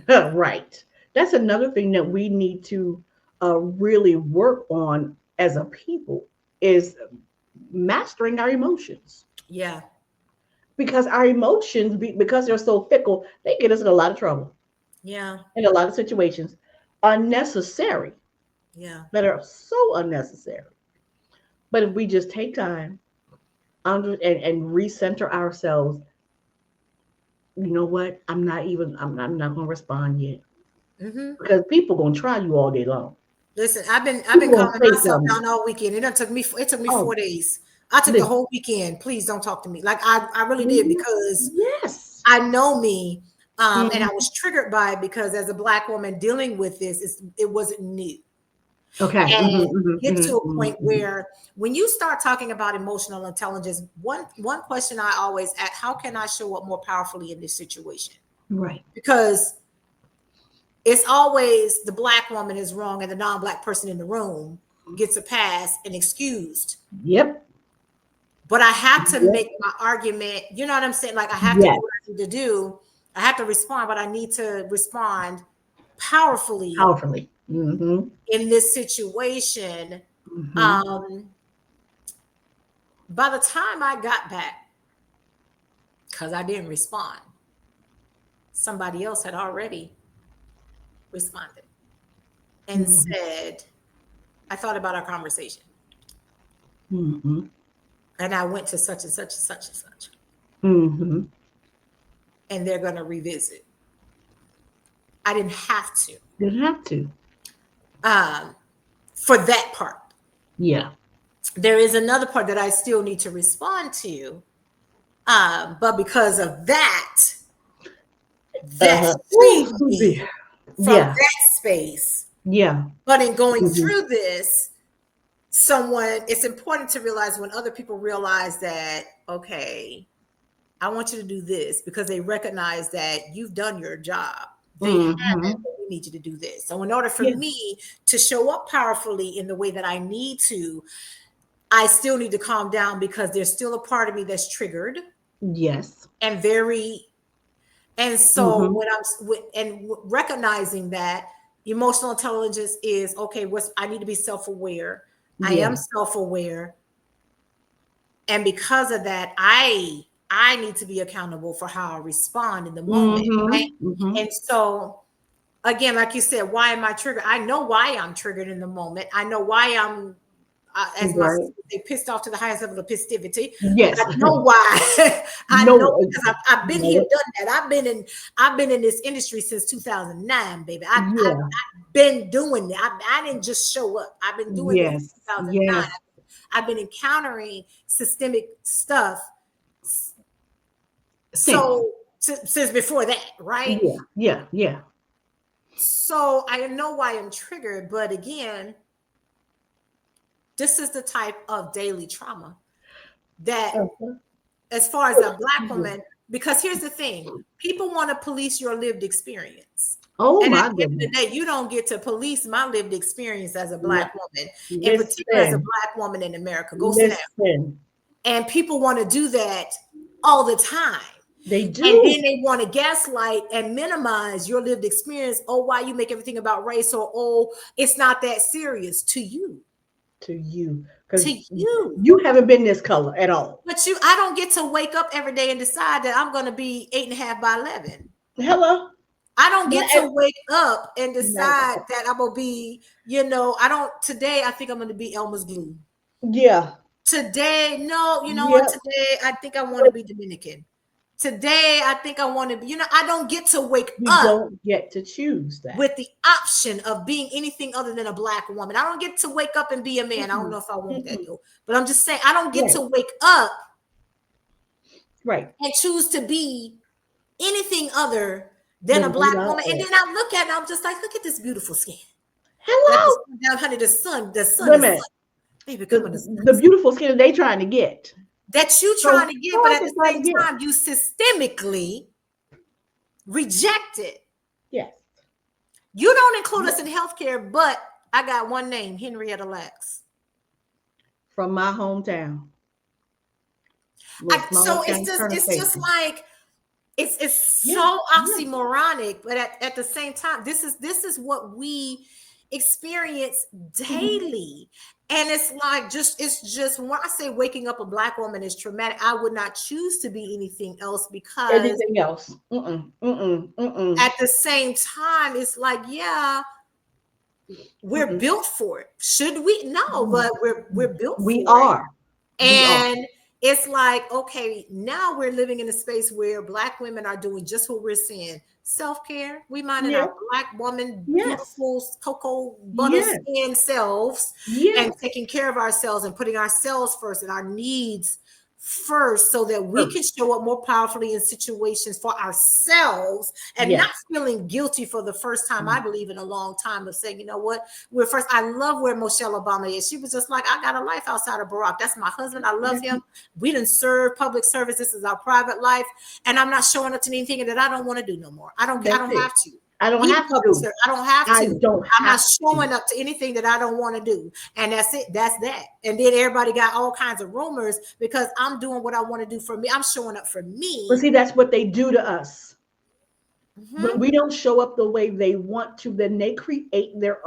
Right. That's another thing that we need to really work on as a people is mastering our emotions Yeah. because our emotions, because they're so fickle, they get us in a lot of trouble Yeah. in a lot of situations, unnecessary, Yeah. that are so unnecessary. But if we just take time and recenter ourselves, you know what? I'm not going to respond yet Mm-hmm. because people going to try you all day long. Listen, I've been People going to calming say myself something. down all weekend. It took me Oh, 4 days. I took the listen. whole weekend. Please don't talk to me. Like I really did Mhm. because Yes. I know me. And I Mhm. was triggered by it because as a black woman dealing with this, it wasn't new. Okay. And Mhm, mhm, get to mhm, a mhm, point mhm. where when you start talking about emotional intelligence, one question I always ask, how can I show up more powerfully in this situation? Right. Because it's always the black woman is wrong and the non-black person in the room gets a pass and excused. Yep. But I have to Yep. make my argument, you know what I'm saying? Like I have to do Yes. what I need to do. I have to respond, but I need to respond powerfully Powerfully. Mhm. in this situation. Mhm. Um, by the time I got back, because I didn't respond, somebody else had already responded and Mhm. said, I thought about our conversation Mhm. and I went to such and such and such and such, Mhm. and they're going to revisit. I didn't have to Didn't have to. um, for that part. Yeah. There is another part that I still need to respond to. But because of that Uh-huh. freed Ooh, me dear. from Yeah. that space. Yeah. But in going Mhm. through this, it's important to realize when other people realize that, okay, I want you to do this because they recognize that you've done your job. They haven't, Mhm. but we need you to do this. So, in order for Yeah. me to show up powerfully in the way that I need to, I still need to calm down because there's still a part of me that's triggered Yes. and very. And so, Mhm. when recognizing that emotional intelligence is okay, I need to be self aware. I am Yeah. self aware, and because of that I need to be accountable for how I respond in the moment, right? Mhm. Mhm. And so again, like you said, why am I triggered? I know why I'm triggered in the moment. I know why I'm as my Right. sister would say, pissed off to the highest level of festivity. Yes. I know why. I know No. because I've been Know here, it. done that. I've been in this industry since 2009, baby. Yeah. I've been doing it. I didn't just show up. I've been doing this Yes. since 2009. Yes. I've been encountering systemic stuff Since. so since before that, right? Yeah. Yeah. Yeah. So I know why I'm triggered, but again, this is the type of daily trauma that, Uh-huh. as far as a black Yeah. woman, because here's the thing, people want to police your lived experience. Oh And at my the end of goodness. the day, you don't get to police my lived experience as a No. black woman, in particular as a Listen. black woman in America. Go sit down. Listen. And people want to do that all the time. They And do. then they want to gaslight and minimize your lived experience. Oh, why you make everything about race? Or, oh, it's not that serious to you. To you because To you. you haven't been this color at all. I don't get to wake up every day and decide that I'm going to be 8.5 by 11. Hello. I don't Not get to wake up and not, decide that I'm going to be, today I think I'm going to be Elmer's glue. yeah. Today, no, you know what? Yep. Today I think I want to be Dominican. Today I think I want to be, I don't get to wake We up don't get to choose that. with the option of being anything other than a black woman. I don't get to wake up and be a man. I don't Mm-mm, know if I want that mm-mm. though. But I'm just saying I don't get Right. to wake up Right. and choose to be anything other than a Then we black not woman. And then that. I look at it, I'm just like, look at this beautiful skin. Like the Hello. sun down, honey, the sun is Women. sun. Baby, come on, the sun The is sun. beautiful skin they trying to get. That you So trying to get, but hard at to the try to same get. time, you systemically reject it. Yes. You don't include us Yes. in healthcare, but I got one name, Henrietta Lacks. From my hometown. Little small So town Turner it's just Station. like it's Yeah, so yeah. oxymoronic, but at the same time, this is what we experience Mhm. daily. And it's like, it's just when I say waking up a Black woman is traumatic, I would not choose to be anything else, because Anything else? Mm-mm, mm-mm, mm-mm, at the same time, it's like, yeah, we're mm-mm. built for it. Should we? No, but we're built We for it. are. We are. And it's like, okay, now we're living in a space where Black women are doing just what we're saying. Self-care. We minding Yeah. our Black woman, Yes. beautiful cocoa butter Yes. skin selves, and Yes. taking care of ourselves and putting ourselves first and our needs first, so that we can First. show up more powerfully in situations for ourselves, and not Yes. feeling guilty for the first time, I Mm. believe, in a long time, of saying, you know what, we're first. I love where Michelle Obama is. She was just like, I got a life outside of Barack. That's my husband. I love him. We didn't serve public service. This is our private life. And I'm not showing up to anything that I don't want to do no more. I That's don't it. have to. I don't Even have public to. service, I don't have I to. don't I'm not have to. showing up to anything that I don't want to do. And that's it. That's that. And then everybody got all kinds of rumors, because I'm doing what I want to do for me. I'm showing up for But me. see, that's what they do to us. When Mhm. we don't show up the way they want to, then they create their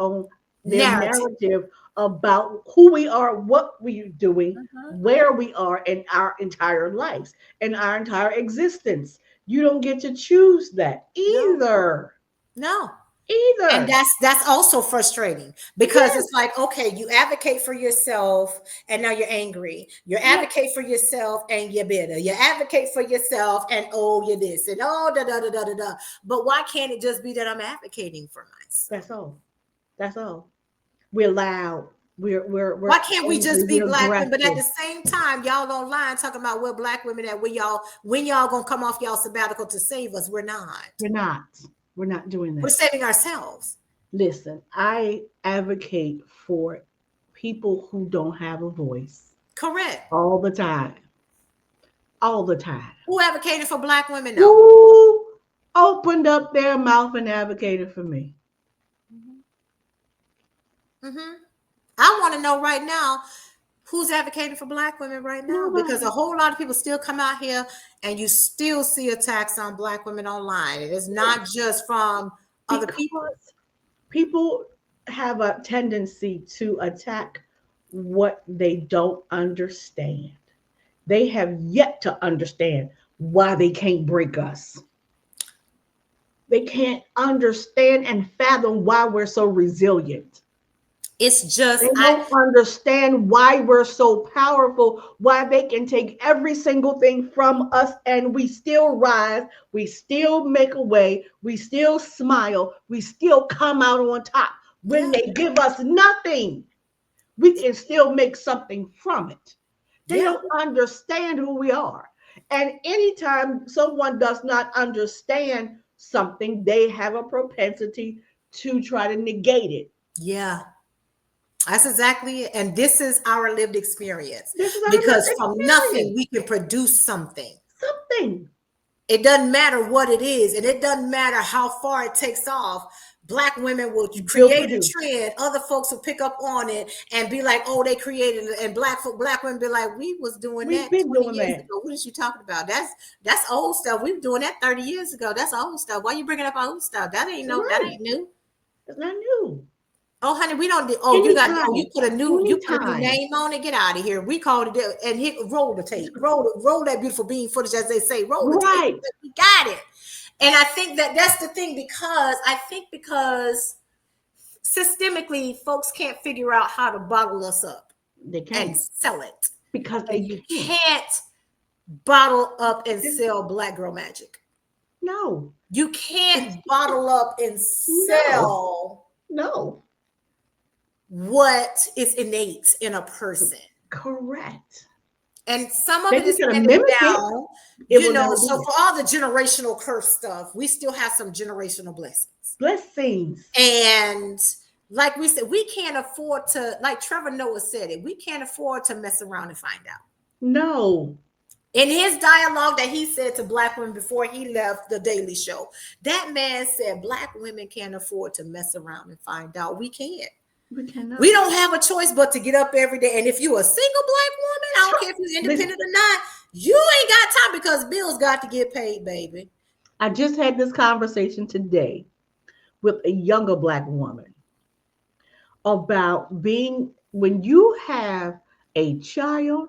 Narrative. narrative about who we are, what we're doing, Mhm. where we are in our entire lives and our entire existence. You don't get to choose that No, either. no. And Either. that's also frustrating, because Yes. it's like, okay, you advocate for yourself and now you're angry. You Yes. advocate for yourself and you're bitter. You advocate for yourself and, oh, you're this and, oh, da da da da da da. But why can't it just be that I'm advocating for myself? That's all. That's all. We're loud. We're Why can't we angry. just be We're Black women? But at aggressive. the same time, y'all online talking about where Black women at, when y'all gonna come off y'all sabbatical to save us? We're not. We're not. We're not doing We're that. saving ourselves. Listen, I advocate for people who don't have a voice Correct. all the time. All the time. Who advocated for Black women? No. Who opened up their mouth and advocated for me? Mm-hmm. I want to know right now who's advocating for Black women right now, because a Nobody. whole lot of people still come out here and you still see attacks on Black women online. It is not Yes. just from other people. Because people have a tendency to attack what they don't understand. They have yet to understand why they can't break us. They can't understand and fathom why we're so resilient. It's just, They don't understand why we're so powerful, why they can take every single thing from us and we still rise, we still make a way, we still smile, we still come out on top. When yeah, they give us nothing, we can still make something from it. They yeah, don't understand who we are. And anytime someone does not understand something, they have a propensity to try to negate it. yeah. That's exactly it. And this is our lived experience, This is our lived because from nothing experience. we can produce something. Something. It doesn't matter what it is, and it doesn't matter how far it takes off. Black women will Will create a produce. trend. Other folks will pick up on it and be like, "Oh, they created it." And black women be like, "We was doing We've that been 20 doing years that. ago. What is you talking about? That's old stuff. We were doing that 30 years ago. That's old stuff. Why you bringing up old stuff? That ain't no. That Right. ain't new." It's not new. Oh, honey, we don't. Oh, you got. Oh, Anytime. you put a new Anytime. name on it. Get out of here. We called it and hit roll the tape. Roll that beautiful bean footage, as they say. Roll the tape. Right. We got it. And I think that that's the thing, because systemically, folks can't figure out how to bottle us up They and can't. sell it, Because and they you can't. can't bottle up and sell Black girl magic. No. You can't bottle up and No. sell No. what is innate in a person. Correct. And some of They it can is try to handed mimic it. down, It will never so be for all the generational curse stuff, we still have some generational blessings. blessings. And like we said, we can't afford to, like Trevor Noah said it, we can't afford to mess around and find out. No. In his dialogue that he said to Black women before he left the Daily Show, that man said Black women can't afford to mess around and find out. We can't. We cannot. We don't have a choice but to get up every day. And if you're a single Black woman, I don't care if you're independent or not, you ain't got time, because bills got to get paid, baby. I just had this conversation today with a younger black woman about being when you have a child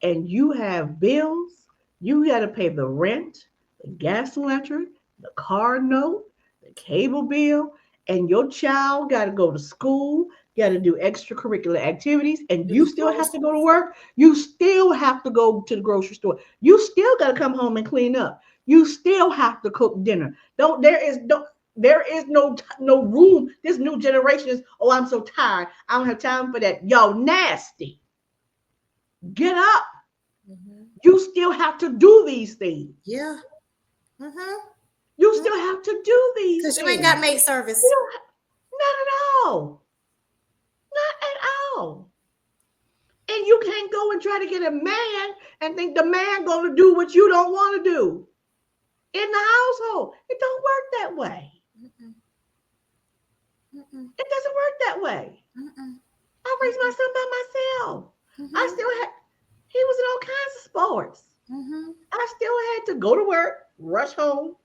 and you have bills, you got to pay the rent, the gas and electric, the car note, the cable bill, and your child got to go to school, got to do extracurricular activities, and Do you the still have to go to groceries. work. You still have to go to the grocery store. You still got to come home and clean up. You still have to cook dinner. There is no room. This new generation is, oh, I'm so tired. I don't have time for that. Yo, nasty. Get up. Mm-hmm. You still have to do these things. Yeah. Mm-hmm. You still have to do these Because you ain't got things. maid You service. don't not at all. Not at all. And you can't go and try to get a man and think the man gonna do what you don't want to do in the household. It don't work that way. Mm-mm. Mm-mm. It doesn't work that way. Mm-mm. I raised my son by myself. I Mm-hmm. still had he was in all kinds of sports. Mm-hmm. I still had to go to work, rush home,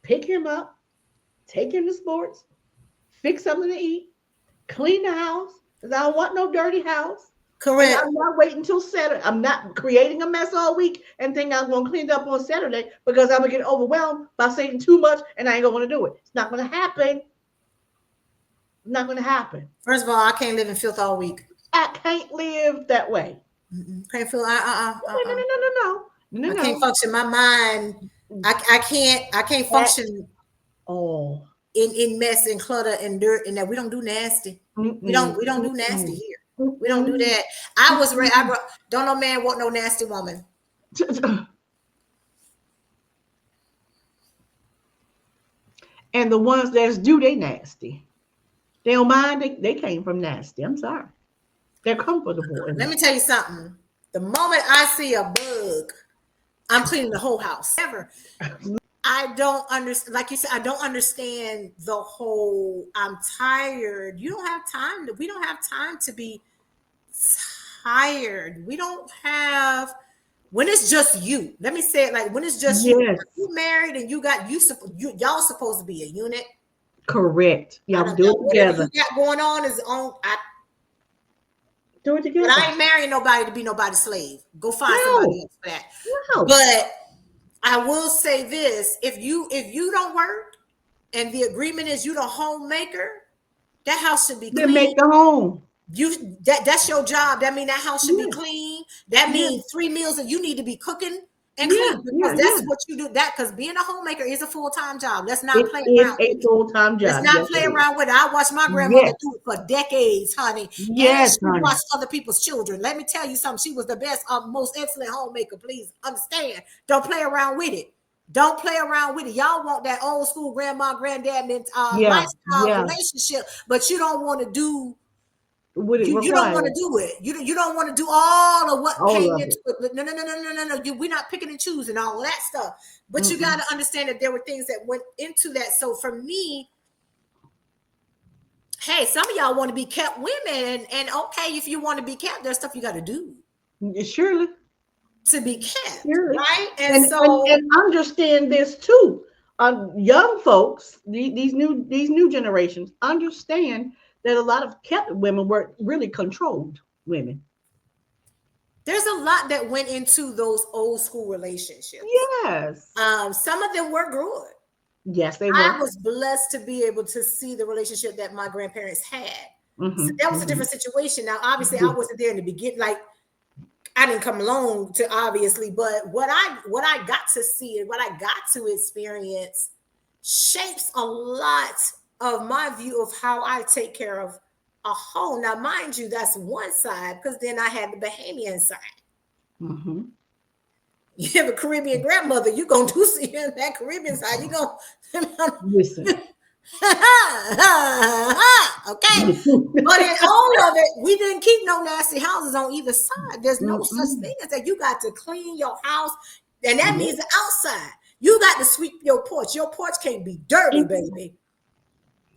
pick him up, take him to sports, fix something to eat, clean the house, because I don't want no dirty house. And Correct. I'm not waiting until Saturday. I'm not creating a mess all week and think I'm going to clean it up on Saturday because I'm going to get overwhelmed by saving too much and I ain't going to want to do it. It's not going to happen. Not going to happen. First of all, I can't live in filth all week. I can't live that way. Mm-mm. Can't feel No, no, no, no, no, no, I no, can't no. function. My mind, I can't At function all. in mess and clutter and dirt and that we don't do nasty. We don't Mm-mm, we don't do nasty mm-mm, here. We don't do mm-mm, that. I was ready. mm-mm. Don't no man want no nasty woman. And the ones that's do, they nasty. They don't mind. They came from nasty. I'm sorry. They're comfortable in Let me that. tell you something. The moment I see a bug, I'm cleaning the whole house. Ever. I don't understand. Like you said, I don't understand the whole. I'm tired. You don't have time. We don't have time to be tired. We don't have when it's just you. Let me say it like when it's just you. Yes, You married and y'all supposed to be a unit. correct. I Y'all don't do know it whatever you together. got going on is on. Do it But together. I ain't marrying nobody to be nobody's slave. Go find somebody No, else for that. no. But I will say this: if you don't work and the agreement is you the homemaker, that house should be Then clean. make the home. That's your job. That means that house should be Yeah, clean. That yeah, means 3 meals that you need to be cooking and yeah, clean yeah, because yeah. that's what you do. That because being a homemaker is a full-time job. Let's not It play is around a with it. full time Let's job. not Yes, play it is. around with it. I watched my grandmother Yes, do it for decades, honey. And yes, she honey. watched other people's children. Let me tell you something. She was the best, most excellent homemaker. Please understand. Don't play around with it. Don't play around with it. Y'all want that old school grandma, granddad Yeah, lifestyle yeah. relationship, but you don't want to do What it you don't want to requires, do it. You don't want to do all of what all came of into it. it. No, no, no, no, no, no, no. We're not picking and choosing all of that stuff. But you got Mm-mm. to understand that there were things that went into that. So for me, hey, some of y'all want to be kept women, and okay, if you want to be kept, there's stuff you got to do Surely, to be kept, surely. right? And And so understand this too. Young folks, these new generations understand that a lot of kept women were really controlled women. there's a lot that went into those old school relationships. Yes. Some of them were good. Yes, they I were. was blessed to be able to see the relationship that my grandparents had. So Hmm, that was a hmm. different situation. Now, obviously, I Yeah. wasn't there in the beginning. Like I didn't come along to obviously, but what I got to see and what I got to experience shapes a lot of my view of how I take care of a home. Now, mind you, that's one side because then I had the Bahamian side. Hmm. You have a Caribbean grandmother, you're gonna do see in that Caribbean side, you're gonna Listen. okay. But in all of it, we didn't keep no nasty houses on either side. There's no such Mm-mm. thing as that. You got to clean your house, and that means Nope. the outside. You got to sweep your porch. Your porch can't be dirty, baby.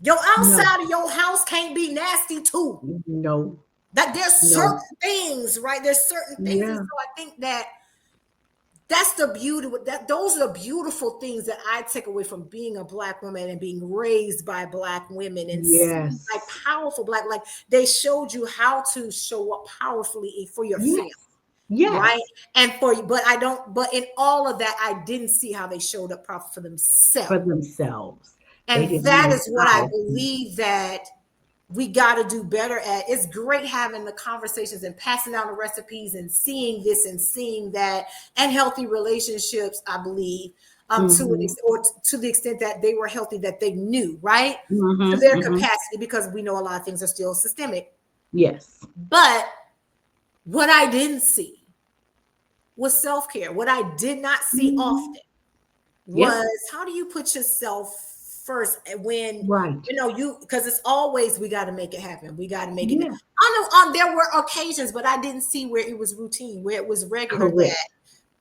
Your No, outside of your house can't be nasty too. no, That there's no. certain things, right? There's certain things, and Yeah. so I think that that's the beauty. That those are the beautiful things that I take away from being a Black woman and being raised by Black women and seeing like Yes. powerful Black, like they showed you how to show up powerfully for your Yes. family, right? Yes. And for you, but I don't. But in all of that, I didn't see how they showed up proper for For themselves, themselves. They and didn't that know is what I how to. believe that we got to do better at. It's great having the conversations and passing down the recipes and seeing this and seeing that, and healthy relationships, I believe, to an Mm-hmm. or to the extent that they were healthy, that they knew, right, to Mm-hmm. their Mm-hmm. capacity, because we know a lot of things are still systemic. Yes. But what I didn't see was self-care. What I did not see Mm-hmm. often Yep. was, how do you put yourself first when Right. you, because it's always, we got to make it happen, we got to make it. Yeah. I know, there were occasions, but I didn't see where it was routine, where it was regular, that Correct.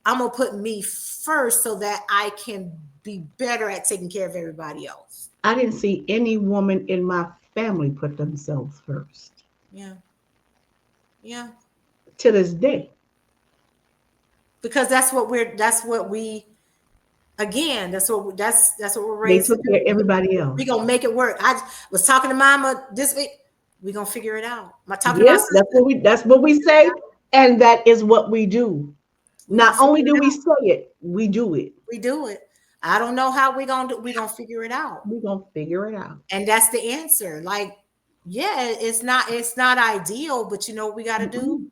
I'm gonna put me first so that I can be better at taking care of everybody else. I didn't see any woman in my family put themselves first. Yeah, yeah, To this day, because that's what we, again, that's what we're they raised to took care of do. everybody We else. gonna make it work. I was talking to mama this week. We gonna figure it out. My talking to my Yep, sister. that's what we say, and that is what we do. We gonna Not figure only it do we out. say it, we do it. We do it. I don't know how we gonna do. We gonna figure it out, We're gonna figure it out. and that's the answer. Like, yeah, it's not ideal, but you know what we got to do? Mm-mm.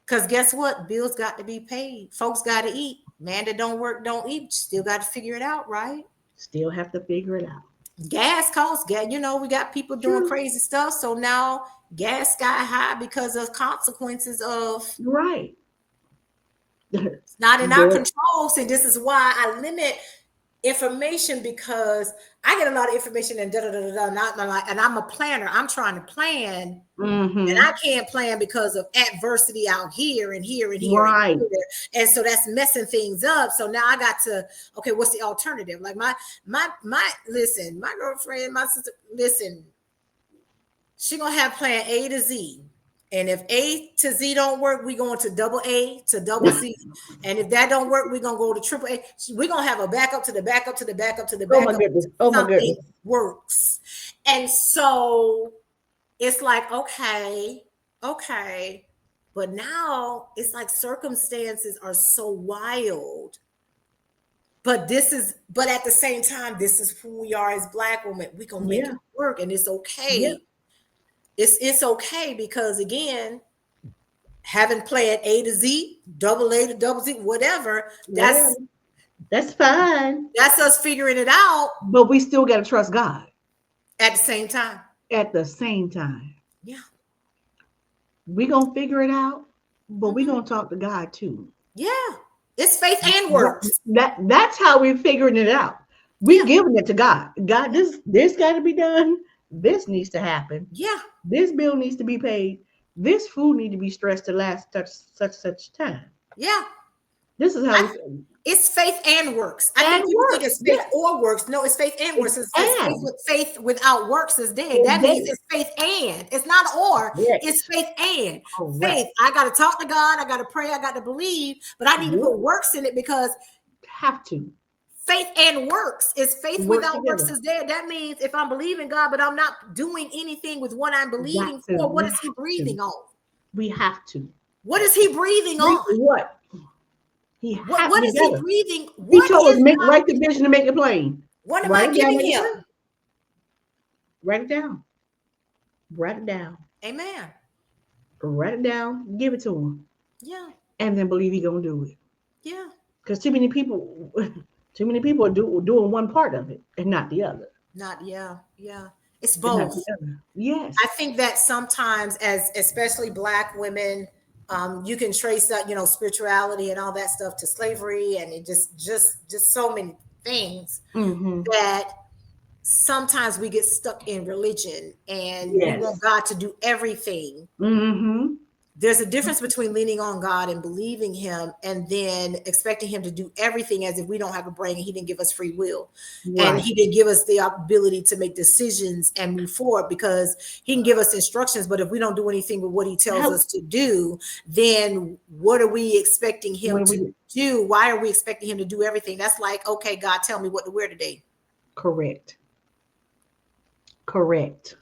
Because guess what? Bills got to be paid. Folks got to eat. Man that don't work don't eat. Still got to figure it out, right? Still have to figure it out. Gas costs. Gas. We got people doing True. crazy stuff. So now gas sky high because of consequences of, Right. it's not in our There. control. So this is why I limit information, because I get a lot of information and da da da da. Not like, and I'm a planner. I'm trying to plan, and Mm-hmm. I can't plan because of adversity out here and here and here and Right. here, and so that's messing things up. So now I got to, okay, what's the alternative? Like my listen, my girlfriend, my sister, listen, she gonna have plan A to Z. And if A to Z don't work, we going to double A to double Z. And if that don't work, we're gonna go to triple A. We're gonna have a backup to the backup to the backup to the Oh my backup. goodness. Oh my Something goodness. works. And so it's like, okay, okay. But now it's like circumstances are so wild. But at the same time, this is who we are as Black women. We gonna make Yeah. it work, and it's Yeah. okay. It's okay, because again, having planned A to Z, double A to double Z, whatever, Whatever. That's fine. that's us figuring it out But we still gotta trust God at the same time. at the same time. Yeah. We gonna figure it out, but we Mhm. gonna talk to God too. Yeah. It's faith and works. That's how we're figuring it out. We Yeah. giving it to God. God, this got to be done. This needs to happen. Yeah. This bill needs to be paid. This food need to be stressed to last such time. Yeah. This is how I, we it's faith and works. I and think people think works. it's faith Yes, or works. No, it's faith and it's works. It says and faith without works is dead. it's That means dead. it's faith and. It's not or. It's Correct. faith and. Faith. Correct. I got to talk to God. I got to pray. I got to believe. But I need to Yep. put works in it, because Have to faith and works is faith work without works together. is dead. That means if I'm believing God, but I'm not doing anything with what I'm Got believing to. for, what We is He have to. breathing on? We have to. What is He breathing on? What What you is He gotta. breathing? He What told us is make God? write the vision and make it plain. What am Write I it down, giving make it Him? plain. Write it down. Write it down. Amen. Write it down. Give it to him, Yeah. and then believe he gonna do it. Yeah. Because too many people, too many people are doing one part of it and not the other. Not, yeah. Yeah. It's And not both. the other. I Yes. think that sometimes, as especially Black women, you can trace that, spirituality and all that stuff to slavery, and it just so many things, Mm-hmm. that sometimes we get stuck in religion and we want Yes. God to do everything. Mm-hmm. there's a difference between leaning on God and believing him and then expecting him to do everything as if we don't have a brain and he didn't give us free will. And Right. he didn't give us the ability to make decisions and move forward, because he can give us instructions, but if we don't do anything with what he tells How, us to do, then what are we expecting him what to we, do? Why are we expecting him to do everything? That's like, okay, God, tell me what to wear today. correct. Correct.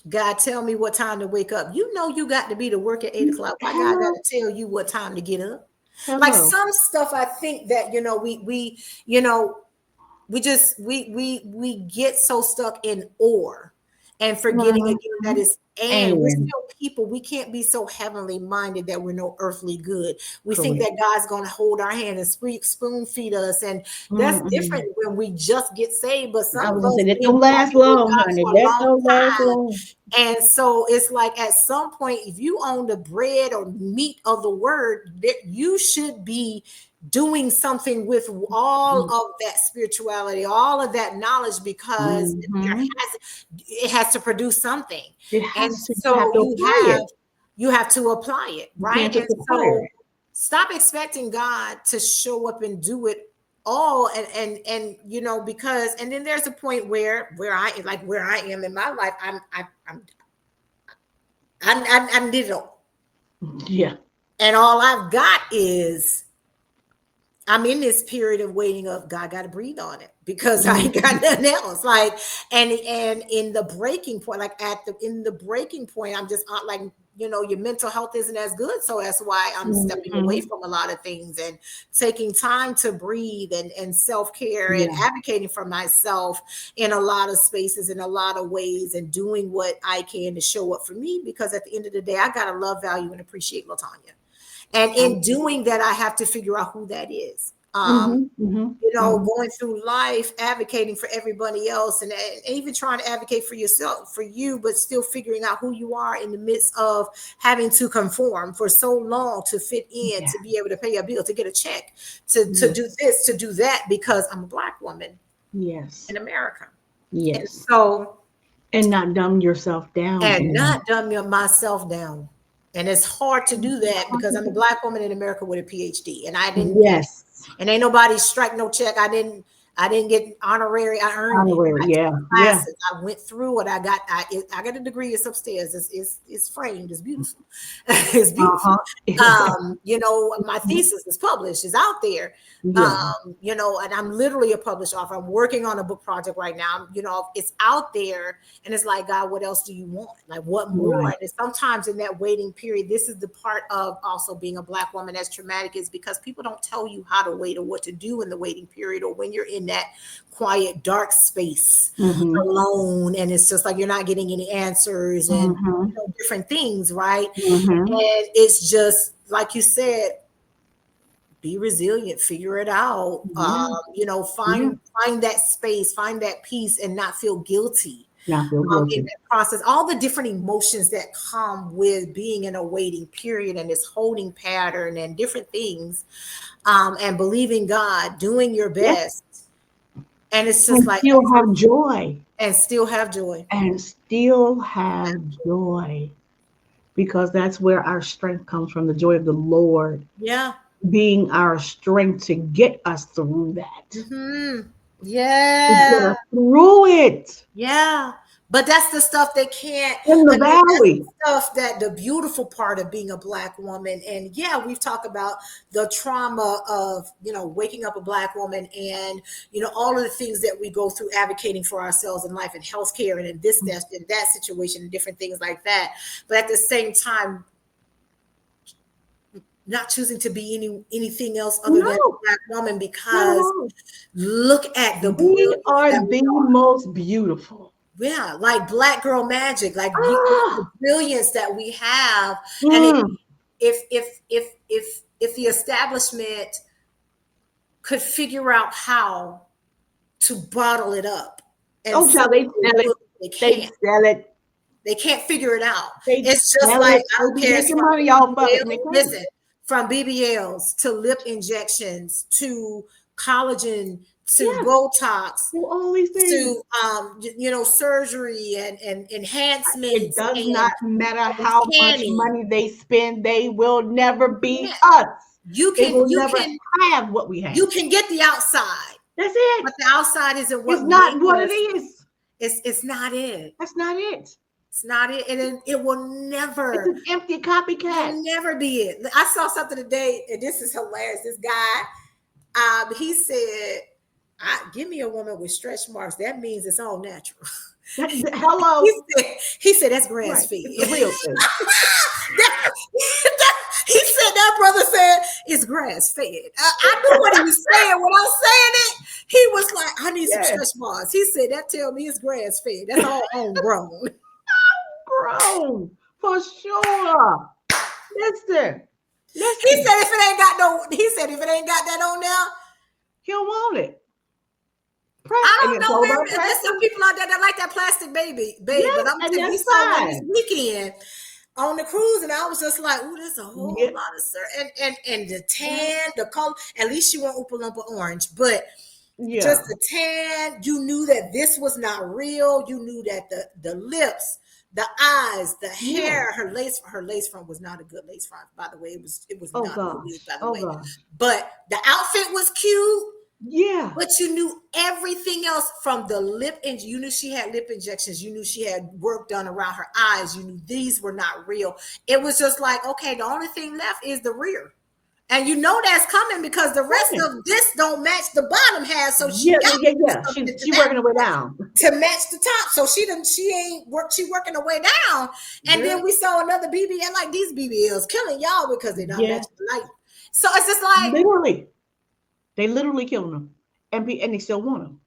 God, tell me what time to wake up. You know you got to be to work at 8 o'clock. Why God got Hello. to tell you what time to get up? Like Hello. some stuff, I think that we we get so stuck in or and forgetting again that Mhm. it's and we're And still people. We can't be so heavenly minded that we're no earthly good. We think correct. that God's going to hold our hand and spoon feed us, and that's different Mm-mm. when we just get saved. But I some was of gonna us say that been don't last walking with long, God honey. for a That long don't last time, long. and so it's like at some point, if you own the bread or meat of the word, that you should be doing something with all of that spirituality, all of that knowledge, because Mm-hmm. it has to produce something. It And has to. You have so to apply it. you have to apply it, You right? can't And just acquire so it. stop expecting God to show up and do it all, and because and then there's a point where I am in my life, I'm digital, Yeah. and all I've got is I'm in this period of waiting of God got to breathe on it, because I ain't got Mm-hmm. nothing else. Like, and in the breaking point, like in the breaking point, I'm just like, your mental health isn't as good. So that's why I'm stepping away Mm-hmm. from a lot of things and taking time to breathe and self-care and Yeah. advocating for myself in a lot of spaces, in a lot of ways, and doing what I can to show up for me, because at the end of the day, I got to love, value, and appreciate Latanya. And in doing that, I have to figure out who that is. Mm-hmm. Mm-hmm. Mm-hmm. Going through life, advocating for everybody else, and even trying to advocate for yourself, for you, but still figuring out who you are in the midst of having to conform for so long to fit in, Yeah. to be able to pay a bill, to get a check, to Yes. do this, to do that, because I'm a Black woman Yes. in America. And Yes. so, And not dumb yourself down and in not dumb myself down. And it's hard to do that because I'm a that. Black woman in America with a PhD, and I didn't, Yes. and ain't nobody strike no check. I didn't get honorary. I earned it. Honorary. I took Yeah. the Yeah. classes. I went through it. I got a degree. It's upstairs. It's framed. It's beautiful. It's beautiful. Uh-huh. My thesis is published. It's out there. Yeah. And I'm literally a published author. I'm working on a book project right now. It's out there, and it's like, God, what else do you want? Like, what more? Right. And sometimes in that waiting period, this is the part of also being a Black woman that's traumatic, is because people don't tell you how to wait or what to do in the waiting period, or when you're in that quiet, dark space Mm-hmm. alone, and it's just like you're not getting any answers and Mm-hmm. different things, right? Mm-hmm. And it's just like you said, be resilient, figure it out. Yeah. Yeah. Find that space, find that peace, and not feel guilty Not feel in guilty. that process. All the different emotions that come with being in a waiting period and this holding pattern and different things, and believing God, doing your Yes. best, and it's just And like still have joy. and still have joy. And still have joy. Because that's where our strength comes from, the joy of the Lord Yeah. being our strength to get us through that. Hmm. To get Yeah. us through it Yeah. But that's the stuff they can't, in the again, that's the valley. stuff that the beautiful part of being a Black woman. And yeah, we've talked about the trauma of, waking up a Black woman and, all of the things that we go through advocating for ourselves in life and healthcare and in that situation and different things like that. But at the same time, not choosing to be anything else other than a No, Black woman, not at because all. look at the We brilliance are that we the are. most beautiful. Yeah, like Black girl magic, like the Ah, brilliance that we have. And mm. if the establishment could figure out how to bottle it up and Oh, sell child, they it, sell it. they They can't. sell it. They can't figure it out. They It's just sell like, it. I They don't be care. It's making from money off of it, and they BBL, crazy. listen, from BBLs to lip injections to collagen to Yes. Botox Do all these things. to surgery and It enhancements does not and matter how much tanning. money they spend, they will never be Yeah, us. you They can will you never can have what we have. you can get the outside, That's it. but the outside isn't It's what not makes what it us. is. It's not it. That's not it. It's not it, and it will It's never. an empty Will copycat. never be it. I saw something today, and this is hilarious. This guy, he said, "Give me a woman with stretch marks. That means it's all natural." Hello. He said that's grass Right. fed. It's the real thing. He said that brother said it's grass fed. I knew what he was saying when I was saying it. He was like, I need some Yes. stretch marks. He said that tell me it's grass fed. That's all homegrown. Grown. For sure. Listen. He Listen. said if it ain't got no, he said if it ain't got that on there, He'll want it. Press. I And don't it's know, all man. about There's some pressing. people out there that like that plastic babe. But Yes. I'm And saying we that's saw one this fine. weekend on the cruise, and I was just like, "Ooh, there's a whole Yeah. lot of and the tan, the color. At least she went Oompa Loompa orange, but Yeah. just the tan. You knew that this was not real. You knew that the lips, the eyes, the Yeah. hair, her lace front was not a good lace front, by the way. It was Oh not a good wig, gosh. by the Oh way. gosh. But the outfit was cute. Yeah. But you knew everything else from the lip, and you knew she had lip injections. You knew she had work done around her eyes. You knew these were not real. It was just like, okay, the only thing left is the rear. And you know that's coming because the rest Women. of this don't match the bottom half. So she Yeah. got Yeah. to do Yeah. something to She that working her way down. to match the top. So she ain't work. She working her way down. And Yeah. then we saw another BBL, like these BBLs killing y'all because they're not Yeah. matching the light. So it's just like Literally. They literally killing them. And they still want them.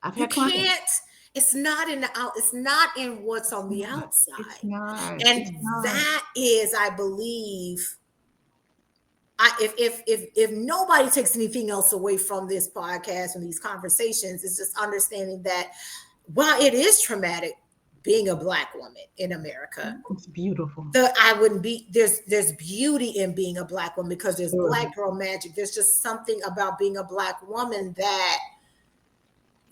I've you had clients. can't. It's not in the out. It's not in what's on the It's outside, not. and It's not. that is, I believe, if nobody takes anything else away from this podcast and these conversations, it's just understanding that while it is traumatic being a Black woman in America, It's beautiful. I wouldn't be there's beauty in being a Black woman because there's Sure. Black girl magic. There's just something about being a Black woman that,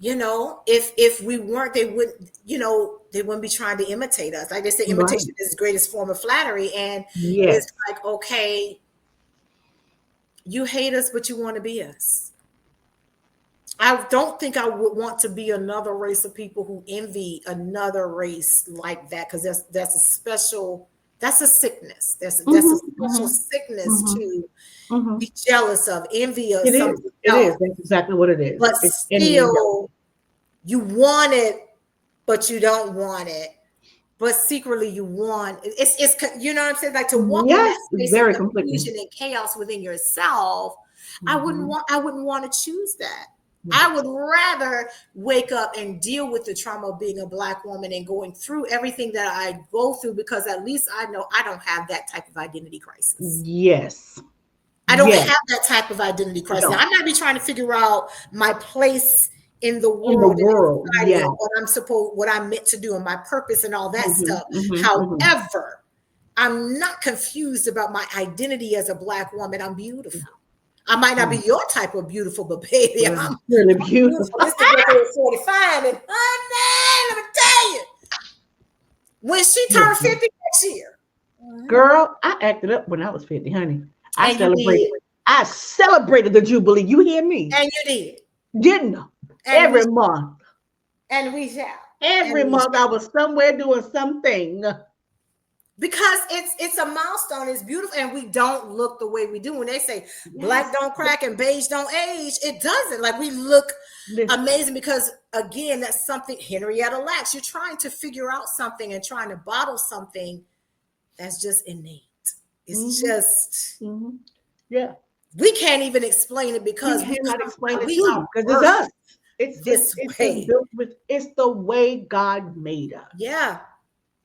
if we weren't, they wouldn't be trying to imitate us. Like they say, Right. imitation is the greatest form of flattery. And Yes. it's like, okay, you hate us, but you want to be us. I don't think I would want to be another race of people who envy another race like that, because that's a sickness. That's a Mm-hmm. special Mm-hmm. sickness Mm-hmm. to Mm-hmm. be jealous of, envy of It is. something It is. else. That's exactly what it is. But It's envy and jealousy. still, you want it, but you don't want it. But secretly, you want it's you know what I'm saying? Like to walk in Yes, that it's space of very conflicting. confusion and chaos within yourself. I Mm-hmm. wouldn't want to choose that. Yeah. I would rather wake up and deal with the trauma of being a Black woman and going through everything that I go through, because at least I know I don't have that type of identity crisis. Yes. I don't Yes. have that type of identity You crisis. don't. I might be trying to figure out my place in the In the world and in world. society, Yes. and what I'm meant to do and my purpose and all that Mm-hmm. stuff. Mm-hmm. Mm-hmm. However, I'm not confused about my identity as a Black woman. I'm beautiful. I might not be your type of beautiful, but baby, Well, I'm really beautiful. beautiful. This the girl is 45, and honey, let me tell you, when she turned 50 next year, Girl, I acted up when I was 50, honey. I and you celebrated. did, I celebrated the Jubilee. You hear me? and you did, Didn't I? and Every month. we shall, Every and we month I was somewhere doing something. because it's a milestone. It's beautiful, and we don't look the way we do. When they say Black Yes. don't crack and beige don't age, it doesn't. Like, we look Listen. amazing because, again, that's something. Henrietta Lacks, you're trying to figure out something and trying to bottle something that's just innate. It's just Mm-hmm. Yeah. we can't even explain it because We cannot explain it to we you are because it's us. It's this it's way. built with. It's the way God made us. Yeah,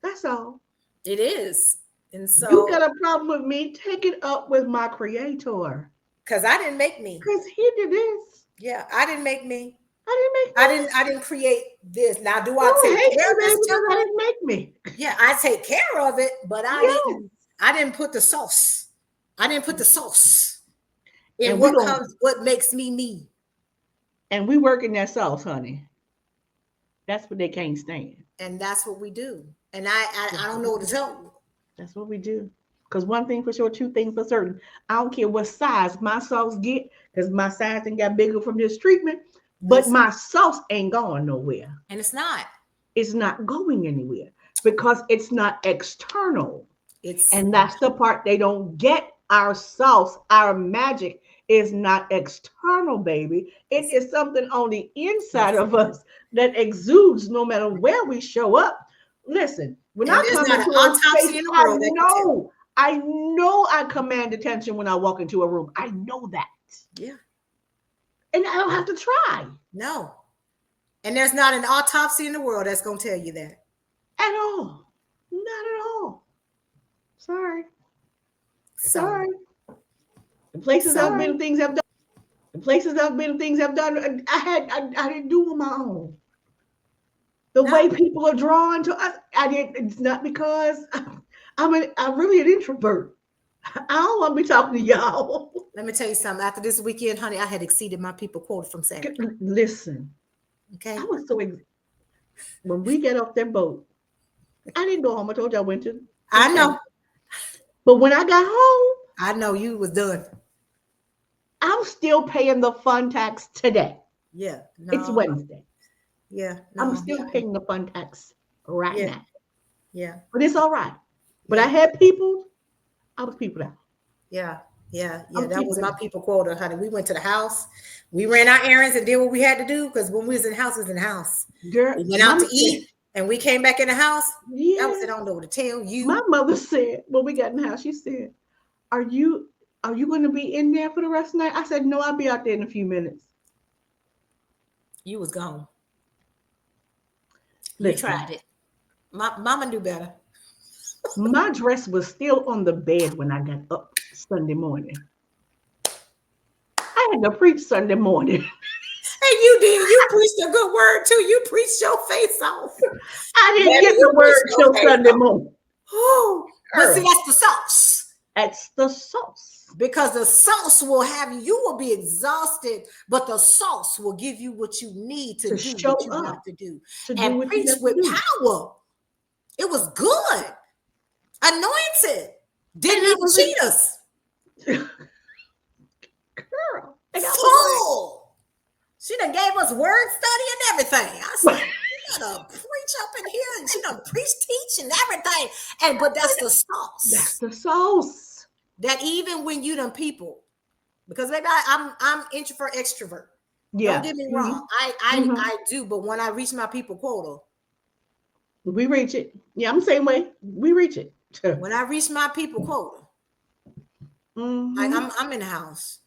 That's all. it is. And so, You got a problem with me? Take it up with my Creator. because I didn't make me. Because He did this. Yeah, I didn't make me. I didn't make. I didn't create this. Now, do I Don't take hate care me, of baby, this because I children? didn't make me. Yeah, I take care of it, but Yeah. I didn't put the sauce. I didn't put the sauce in And we what gonna makes me me. And we work in that sauce, honey. That's what they can't stand. And that's what we do. And I That's don't what know we what to do. tell you. That's what we do. Because one thing for sure, two things for certain. I don't care what size my sauce get, because my size ain't got bigger from this treatment, but Listen, my sauce ain't going nowhere. and it's not. It's not going anywhere because it's not external. It's And that's the part they don't get. Our sauce, our magic is not external, baby. It it's is something on the inside it's of us that exudes no matter where we show up. Listen, when and I there's come not an into a space, autopsy in the world that can tell. I know I command attention when I walk into a room. I know that. Yeah. And I don't have to try No. And there's not an autopsy in the world that's gonna tell you that. at all. Not at all. Sorry. So Sorry. The places I've so been, things I've done. The places I've been, things I've done, I didn't do on my own. The no, way people are drawn to us, I didn't. It's not because I'm really an introvert. I don't want to be talking to y'all. let me tell you something. After this weekend, honey, I had exceeded my people quota from Saturday. Listen, I Okay. was so when we get off that boat, I didn't go home. I told you I went to I town. know. But when I got home, I know you was done. I'm still paying the fun tax today. Yeah. It's No. Wednesday. Yeah. I'm No. still paying the fun tax right Yeah. now. Yeah. But it's all right. But I Yeah. had people, I was people out. Yeah. Yeah. I Yeah. was That people was my out. people quota, honey. We went to the house. We ran our errands and did what we had to do because when we was in the house, we was in the house. Girl, We went out mama to said, eat and we came back in the house. That was yeah. it. I don't know what to tell My you. mother said when we got in the house, she said, Are you going to be in there for the rest of the night? I said, No, I'll be out there in a few minutes. You was gone. You Listen, tried it. My mama knew better. my dress was still on the bed when I got up Sunday morning. I had to preach Sunday morning. And you did. You preached a good word too. You preached your face off. I didn't Baby, get the you preached word your till face Sunday off. morning. Oh, but see, Girl, that's the sauce. that's the sauce Because the sauce will have you, you will be exhausted, but the sauce will give you what you need to to do what show you have up, to do. to do And what you preach got to with do. power. It was good. Anointed. And Didn't I even was cheat us. like, Girl, and I was Full. She done gave us word study and everything. I like, said, you gotta preach up in here, and she done preach, teach, and everything. And but that's the That's sauce. the sauce. That even when you done people, because maybe I'm introvert, extrovert. Don't Yeah. get me Hmm. wrong. I Hmm. I do, but when I reach my people quota, We reach it. Yeah, I'm the same way. We reach it. when I reach my people quota, like Hmm. I'm in the house.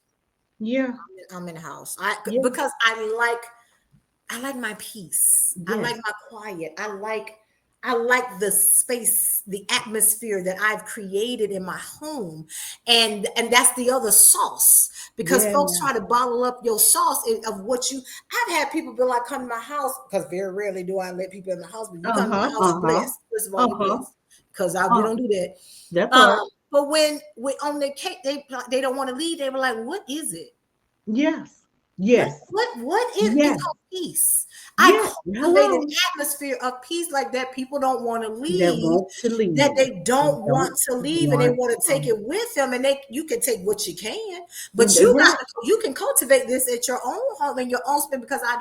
Yeah. I'm in the house. I Yeah. because I like my peace. I like Yes. my quiet. I like the space, the atmosphere that I've created in my home. And that's the other sauce. Because Yeah. folks try to bottle up your sauce of what you I've had people be like, come to my house, because very rarely do I let people in my house, but you come to my Uh-huh. house, you Uh-huh. blessed. First of all, you Uh-huh. blessed. Because we Uh, don't do that. that part. But when we on the cake, they don't want to leave. They were like, "What is it? Yes. What Yes. what is it's Yes. called peace. I Yes. cultivate an Hello. atmosphere of peace like that. People don't want to That leave, want to that leave. they don't Don't want to leave, and they want want to take to. it with them. And you can take what you can, but Right. you can cultivate this at your own home in your own space, because I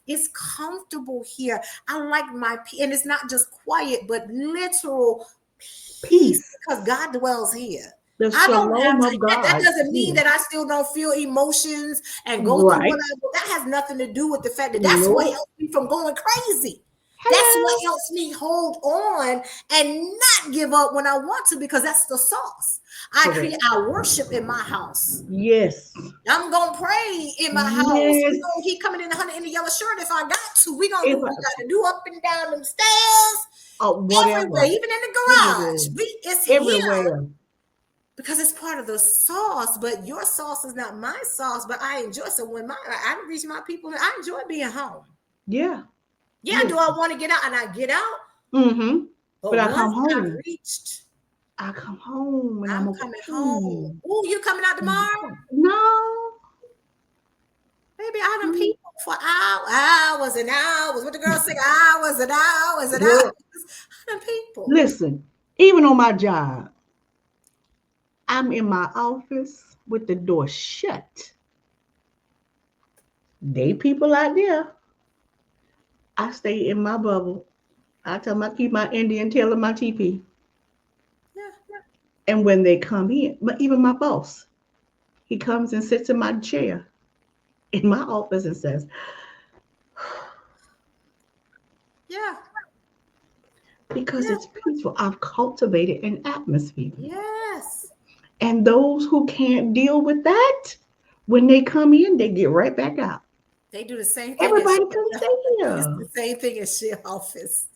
it's comfortable here. I like my peace, and it's not just quiet, but literal peace, Peace. because God dwells here. The I don't have shalom to, of that God. doesn't mean Yeah. that I still don't feel emotions and go through Right. whatever. That has nothing to do with the fact that that's what Nope. helps me from going crazy. That's what Hello. helps me hold on and not give up when I want to, because that's the sauce. Correct. I worship in my house. Yes. I'm gonna pray in my house. We Yes. gonna keep coming in the honey in the yellow shirt if I got to. We gonna do If what we got to do up and down them stairs, everywhere, whatever. even in the garage. Everywhere. It's him, Everywhere. because it's part of the sauce. But your sauce is not my sauce. But I enjoy. So when I reach my people, I enjoy being home. Yeah. Yeah, do I Listen. want to get out? And I get out. Mm-hmm. But But I once come I've home. reached, I come home and I'm I'm coming home. okay. Oh, you coming out tomorrow? No. Baby, I done people for hours and hours. What the girl say? Hours and hours and hours. Girl, I done people. listen, even on my job, I'm in my office with the door shut. They people out there. I stay in my bubble. I tell them I keep my Indian tail in my teepee. Yeah. And when they come in, but even my boss, he comes and sits in my chair in my office and says, Yeah. because Yeah. it's peaceful. I've cultivated an atmosphere. Yes. And those who can't deal with that, when they come in, they get right back out. They do the same thing as Everybody can stay it's here. the same thing as share office.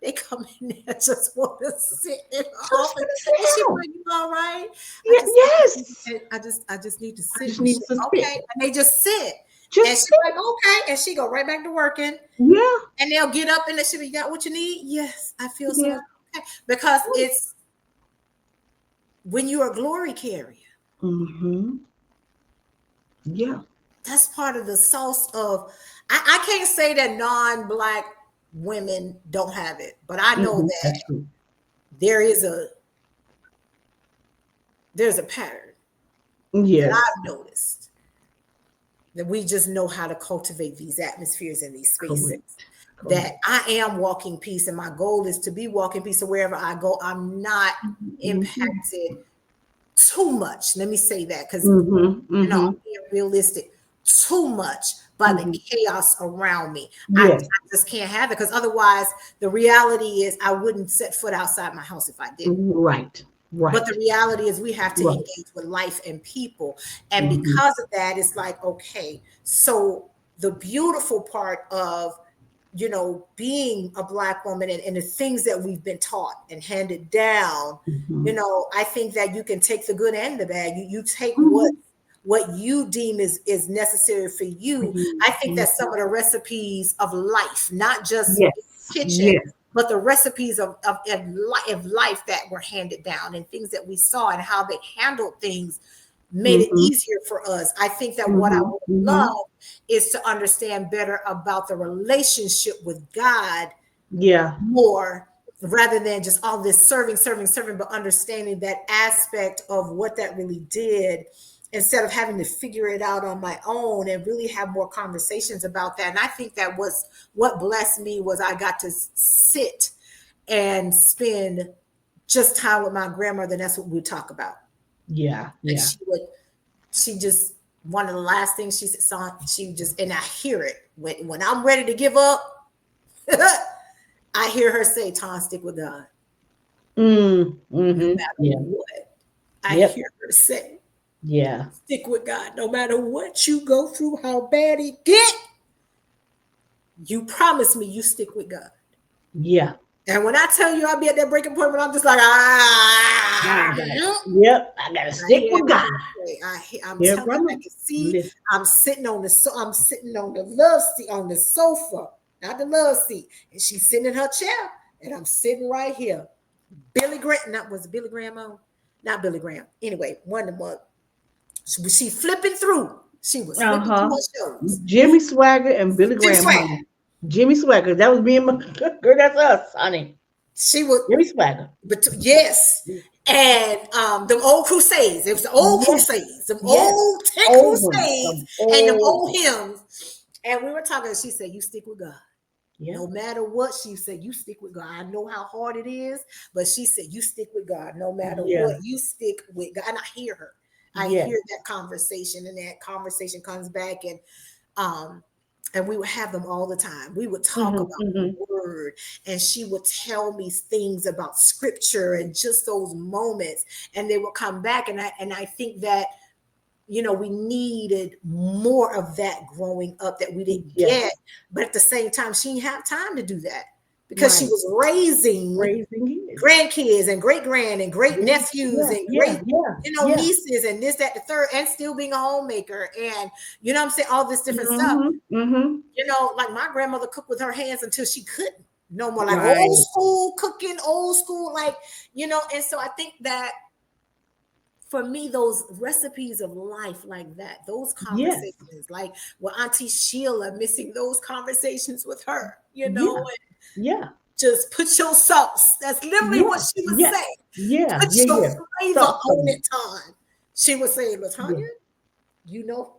They come in there just want to sit in the Just office. want to sit And she down. like, you all right? I Yeah, just yes. I just need to I sit just and need shit. to Okay. sit. And they just sit. And Just she's sit. like, okay. And she go right back to working. Yeah, And they'll get up and they should be, you got what you need? Yes, I feel so yeah. much okay. Because it's when you're a glory carrier, Mm-hmm. Yeah. that's part of the sauce of I can't say that non-black women don't have it, but I know Mm-hmm. that That's true. there is there's a pattern that Yes. I've noticed that we just know how to cultivate these atmospheres and these spaces. Correct. That Correct. I am walking peace, and my goal is to be walking peace. So wherever I go, I'm not Mm-hmm. impacted too much. Let me say that because Mm-hmm. I'm Mm-hmm. being realistic. Too much by the Mm-hmm. chaos around me. I Yes. just can't have it because otherwise, the reality is I wouldn't set foot outside my house if I did. Right. But the Right. reality is we have to Right. engage with life and people. And Mm-hmm. because of that, it's like, okay, so the beautiful part of being a black woman and the things that we've been taught and handed down, Mm-hmm. I think that you can take the good and the bad. You take Mm-hmm. what you deem is necessary for you. I think Mm-hmm. that some of the recipes of life, not just Yes. kitchen, Yes. but the recipes of life that were handed down and things that we saw and how they handled things made it Mm-hmm. easier for us. I think that what I Mm-hmm. would Mm-hmm. love is to understand better about the relationship with God Yeah. more rather than just all this serving, but understanding that aspect of what that really did instead of having to figure it out on my own and really have more conversations about that. And I think that was what blessed me was I got to sit and spend just time with my grandmother. And that's what we talk about. Yeah. And Yeah. she just one of the last things she said, she just and I hear it when I'm ready to give up. I hear her say, "Tom, stick with God, no Mm-hmm. matter Yeah. what." I Yep. hear her say, Yeah. "Stick with God, no matter what you go through, how bad it get. You promise me you stick with God." Yeah. And when I tell you I'll be at that breaking point when I'm just like, I got it. Yep. I gotta I stick hear with God. I'm Yeah, telling you, I brother. can see. Listen. I'm sitting on the love seat on the sofa, not the love seat, and she's sitting in her chair, and I'm sitting right here. Billy Graham, not was it Billy Graham on? Not Billy Graham. Anyway, one of them. She flipping through. She was flipping through Uh-huh. her shows. Jimmy Swagger and Billy Jim Graham, Swag. honey. Jimmy Swagger. That was me and my girl. That's us, honey. She was, Jimmy Swagger. but yes. And them old crusades. It was the old Yes. crusades, them Yes. old 10 Old ones. crusades, Some and them old. old hymns. And we were talking, she said, "You stick with God. Yeah. No matter what," she said, "you stick with God. I know how hard it is, but she said, you stick with God. No matter Yeah. what, you stick with God." And I hear her. I Yeah. hear that conversation, and that conversation comes back, um, and we would have them all the time. We would talk Mm-hmm. about the Mm-hmm. word, and she would tell me things about scripture and just those moments, and they would come back, and I think that we needed more of that growing up that we didn't Yes. get. But at the same time, she didn't have time to do that because she Right. was raising Raising kids. grandkids and great grand and great Yeah. nephews Yeah. and Yeah. great, Yeah. Yeah. nieces and this, that, the third, and still being a homemaker and what I'm saying, all this different stuff. Mm-hmm. Mm-hmm. Like my grandmother cooked with her hands until she couldn't no more, like old Right. school cooking, old school, and so I think that for me, those recipes of life like that, those Yes. conversations, like with Auntie Sheila, missing those conversations with her, Yeah. Yeah. just put your sauce. That's literally what Yeah. she would Yeah. say. Yeah. Put Yeah. your Yeah. flavor Sauce on on it. it, Ton. She would say, Yeah. Latanya,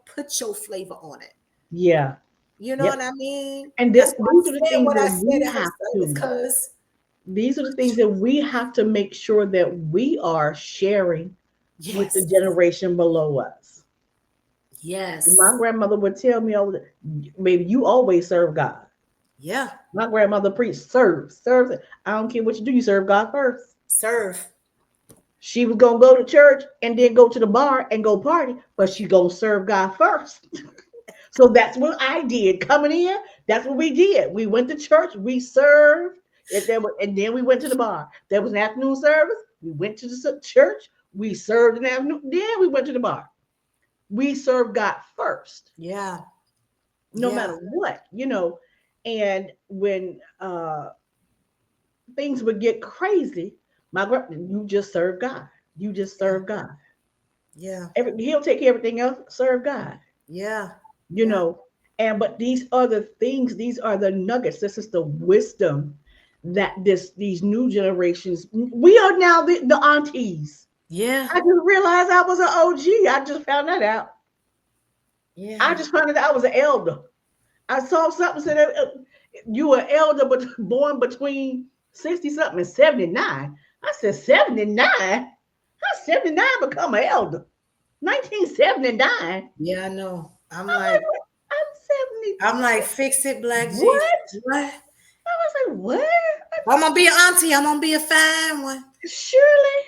put your flavor on it. Yeah. You know what Yep. I mean? And That's why I these are the said things what I that said we at her have service, to, because these are the things that we have to make sure that we are sharing with the yes, generation below us. My yes, grandmother would tell me, "Oh, baby, you always serve God." yeah, My grandmother preached, serve. I don't care what you do, you serve God first. serve. She was gonna go to church and then go to the bar and go party, but she gonna serve God first. So that's what I did coming in. That's what we did. We went to church, we served, and then we went to the bar. There was an afternoon service. We went to the church, we served in the afternoon, then we went to the bar. We served God first, Yeah, no yeah, matter what. And when things would get crazy, you just serve God. You just yeah, serve God. yeah, He'll take care of everything else. Serve God. yeah, you yeah, know but these are the things, these are the nuggets, this is the wisdom that these new generations, we are now the aunties. yeah, I just realized I was an OG. I just found that out. I yeah, just found out I was an elder. I saw something said you were elder but born between 60 something and 79. I said 79. How 79 become an elder? 1979. yeah. I know. I'm I'm like, like, what? I'm I'm 76. like, fix it, Black G. What? What? I was like, what? I'm gonna be an auntie. I'm gonna be a fine one. Surely.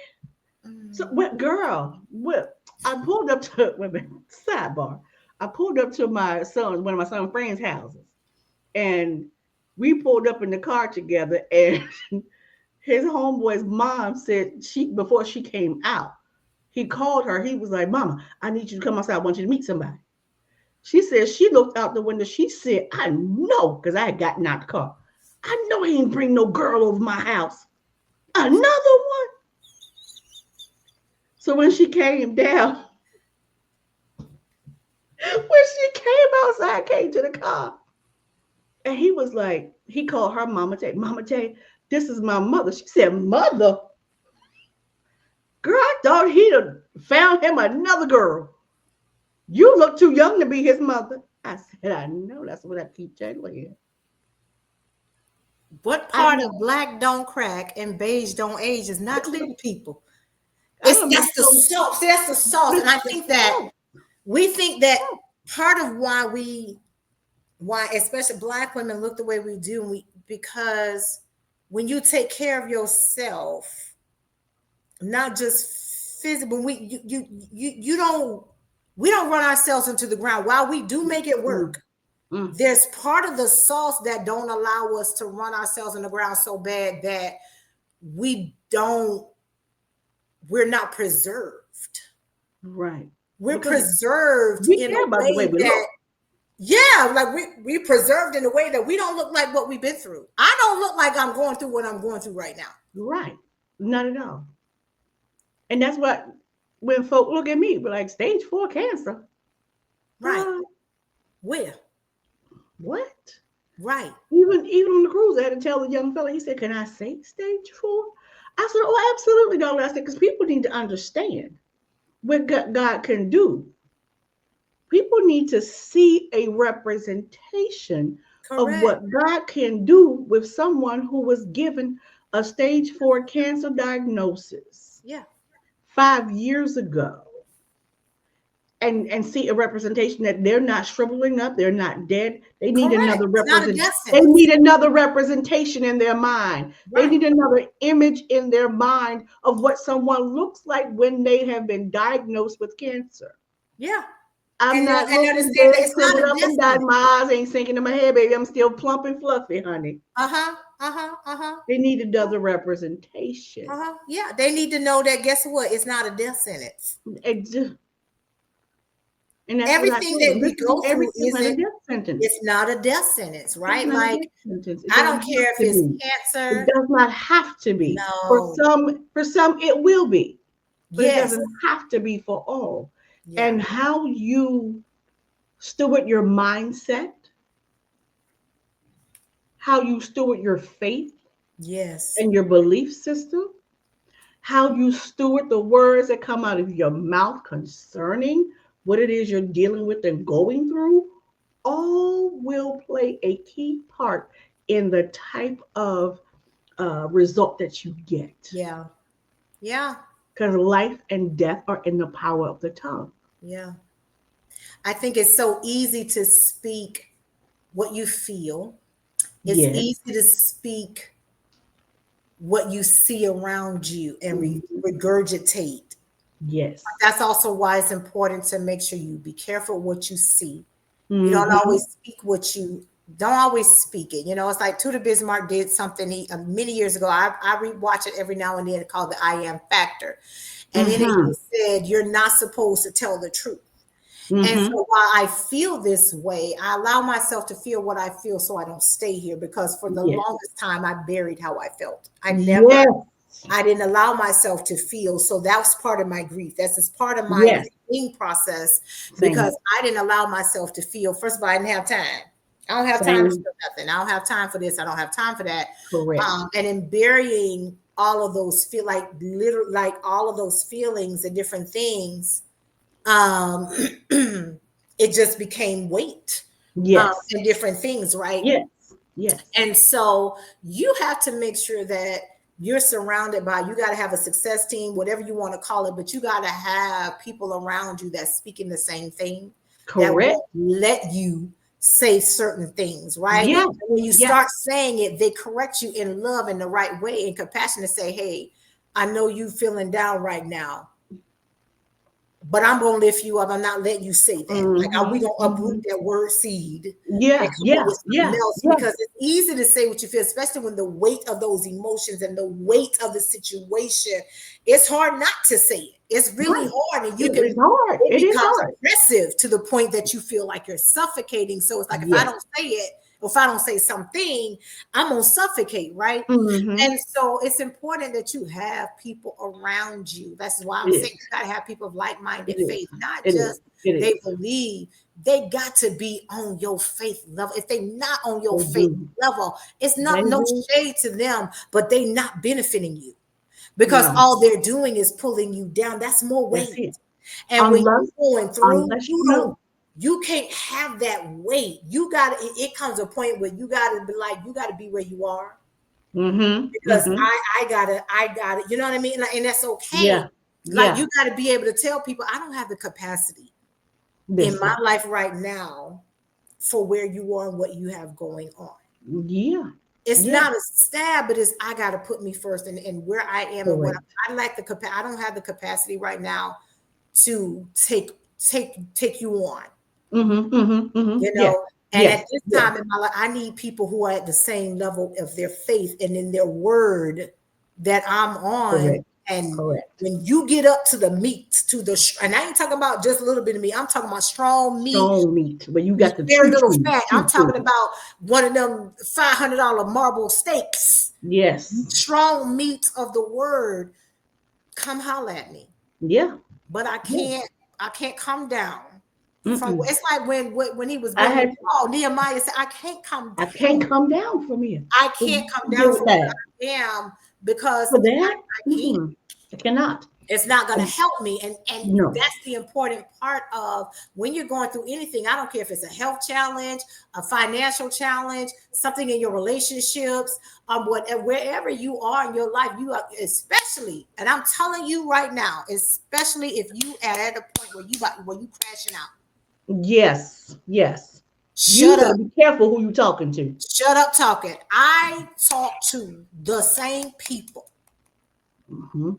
So, Mm. what girl? What? I pulled up to women sidebar. I pulled up to one of my son's friends' houses, and we pulled up in the car together. And his homeboy's mom said before she came out, he called her. He was like, "Mama, I need you to come outside. I want you to meet somebody." She said she looked out the window. She said, "I know," because I had gotten out the car. "I know he ain't bring no girl over my house. Another one." So when she came down, when she came outside, came to the car, and he was like, he called her Mama Tay. "Mama Tay, this is my mother." She said, "Mother? Girl, I thought he'd have found him another girl. You look too young to be his mother." I said, "I know. That's what I keep telling you." What I part know. of black don't crack and beige don't age is not clear to people. I don't be That's the so. sauce. That's the sauce. And I think that Oh, we think that part of why especially black women look the way we do, because when you take care of yourself, not just physical, you don't, we don't run ourselves into the ground. While we do make it mm, work, mm, there's part of the sauce that don't allow us to run ourselves in the ground so bad that we don't, we're not preserved. right. We're Because preserved we in a care about the way way we that, look. yeah, like we preserved in a way that we don't look like what we've been through. I don't look like I'm going through what I'm going through right now. Right. Not at all. And that's what, when folk look at me, we're like, stage 4 cancer. Right. Uh, Where? what? Right. Even on the cruise, I had to tell the young fella, he said, "Can I say stage 4?" I said, "Oh, absolutely, no." I said, because people need to understand what God can do. People need to see a representation of Correct. what God can do with someone who was given a stage 4 cancer diagnosis Yeah. 5 years ago, and see a representation that they're not shriveling up, they're not dead. They need Correct. another It's not a death they sentence. need another representation in their mind. They Right. need another image in their mind of what someone looks like when they have been diagnosed with cancer. Yeah. I'm not And looking understand that dead, it's not shriveled a up death and dying. sentence. My eyes ain't sinking in my head, baby. I'm still plump and fluffy, honey. Uh-huh. Uh-huh. Uh-huh. They need another representation. Uh-huh. Yeah. They need to know that, guess what? It's not a death sentence. It just, and that's what I Everything told that them. we go through Everything's not a isn't, death sentence. it's not a death sentence, It's right? not a Like, death sentence. It I doesn't don't have care if to it's be. It cancer. does not have to be. No. For some, it will be. but it Yes. doesn't have to be for all. Yeah. And how you steward your mindset, how you steward your faith Yes. and your belief system, how you steward the words that come out of your mouth concerning what it is you're dealing with and going through, all will play a key part in the type of result that you get. Yeah. Yeah. Because life and death are in the power of the tongue. Yeah. I think it's so easy to speak what you feel. It's Yes. easy to speak what you see around you and Mhm. regurgitate. Yes. That's also why it's important to make sure you be careful what you see. You don't Hmm. always speak what you don't always speak it. It's like Tudor Bismarck did something many years ago. I rewatch it every now and then called the I Am Factor. And in it, he Hmm. said, you're not supposed to tell the truth. And Hmm. so while I feel this way, I allow myself to feel what I feel so I don't stay here because for the Yes. longest time I buried how I felt. Yes. I didn't allow myself to feel. So that's part of my grief. That's just part of my Yes. healing process Same because here. I didn't allow myself to feel. First of all, I didn't have time. I don't have time to Same. feel nothing. I don't have time for this. I don't have time for that. Correct. And in burying all of those like all of those feelings and different things, um, it just became weight Yes. and different things, right? Yes. Yes. And so you have to make sure that you're surrounded by, you got to have a success team, whatever you want to call it, but you got to have people around you that's speaking the same thing, that Correct. won't let you say certain things, right? Yes. And when you Yes. start saying it, they correct you in love in the right way and compassion to say, hey, I know you feeling down right now, but I'm gonna lift you up. I'm not letting you say that. Like, are we Hmm. gonna uproot Hmm. that word seed and Yeah. come up Yeah. with something Yeah. else? Yeah. Because it's easy to say what you feel, especially when the weight of those emotions and the weight of the situation. It's hard not to say it. It's really Right. hard, and It's hard. it It is becomes hard. aggressive to the point that you feel like you're suffocating. So it's like if I Yes. don't say it, if I don't say something, I'm gonna suffocate, right? Hmm. And so it's important that you have people around you. That's why I'm It saying is. you got to have people of like-minded It faith, is. not It is. just It they is. believe. They got to be on your faith level. If they not on your They faith do. level, it's They not no do. shade to them, but they not benefiting you because No. all they're doing is pulling you down. That's more That's weight. it. And when Unless, you're going through, unless you know. you can't have that weight. You got it comes a point where you got to be like, you got to be where you are Hmm. because Hmm. I gotta, you know what I mean? Like, and that's okay. Yeah. Like Yeah. you got to be able to tell people, I don't have the capacity in my Listen. life right now for where you are and what you have going on. Yeah. It's Yeah. not a stab, but it's I got to put me first and where I am and what Correct. I like the capacity. I don't have the capacity right now to take you on, Hmm. Hmm. Hmm. you Yes. know. And at Yes. this Yes. time in my life, I need people who are at the same level of their faith and in their word that I'm on. Correct. And Correct. when you get up to the meat, and I ain't talking about just a little bit of meat, I'm talking about strong meat, Strong meat, but you got the very true little truth. fat. I'm True talking truth. about one of them $500 marble steaks, Yes. strong meat of the word. Come holler at me, Yeah. but Yeah. I can't come down from. Mm-mm. It's like when he was I building had. the wall, Nehemiah said, I can't come I down. can't come down from here. I To can't come deal down with from that. where I am because For that, I can't. I cannot. It's not going to Um, help me. And no. that's the important part of when you're going through anything. I don't care if it's a health challenge, a financial challenge, something in your relationships, whatever, wherever you are in your life, you are especially, and I'm telling you right now, especially if you are at a point where you crashing out. Yes. Yes. You Shut better up. be careful who you talking to. Shut up talking. I talk to the same people. Hmm.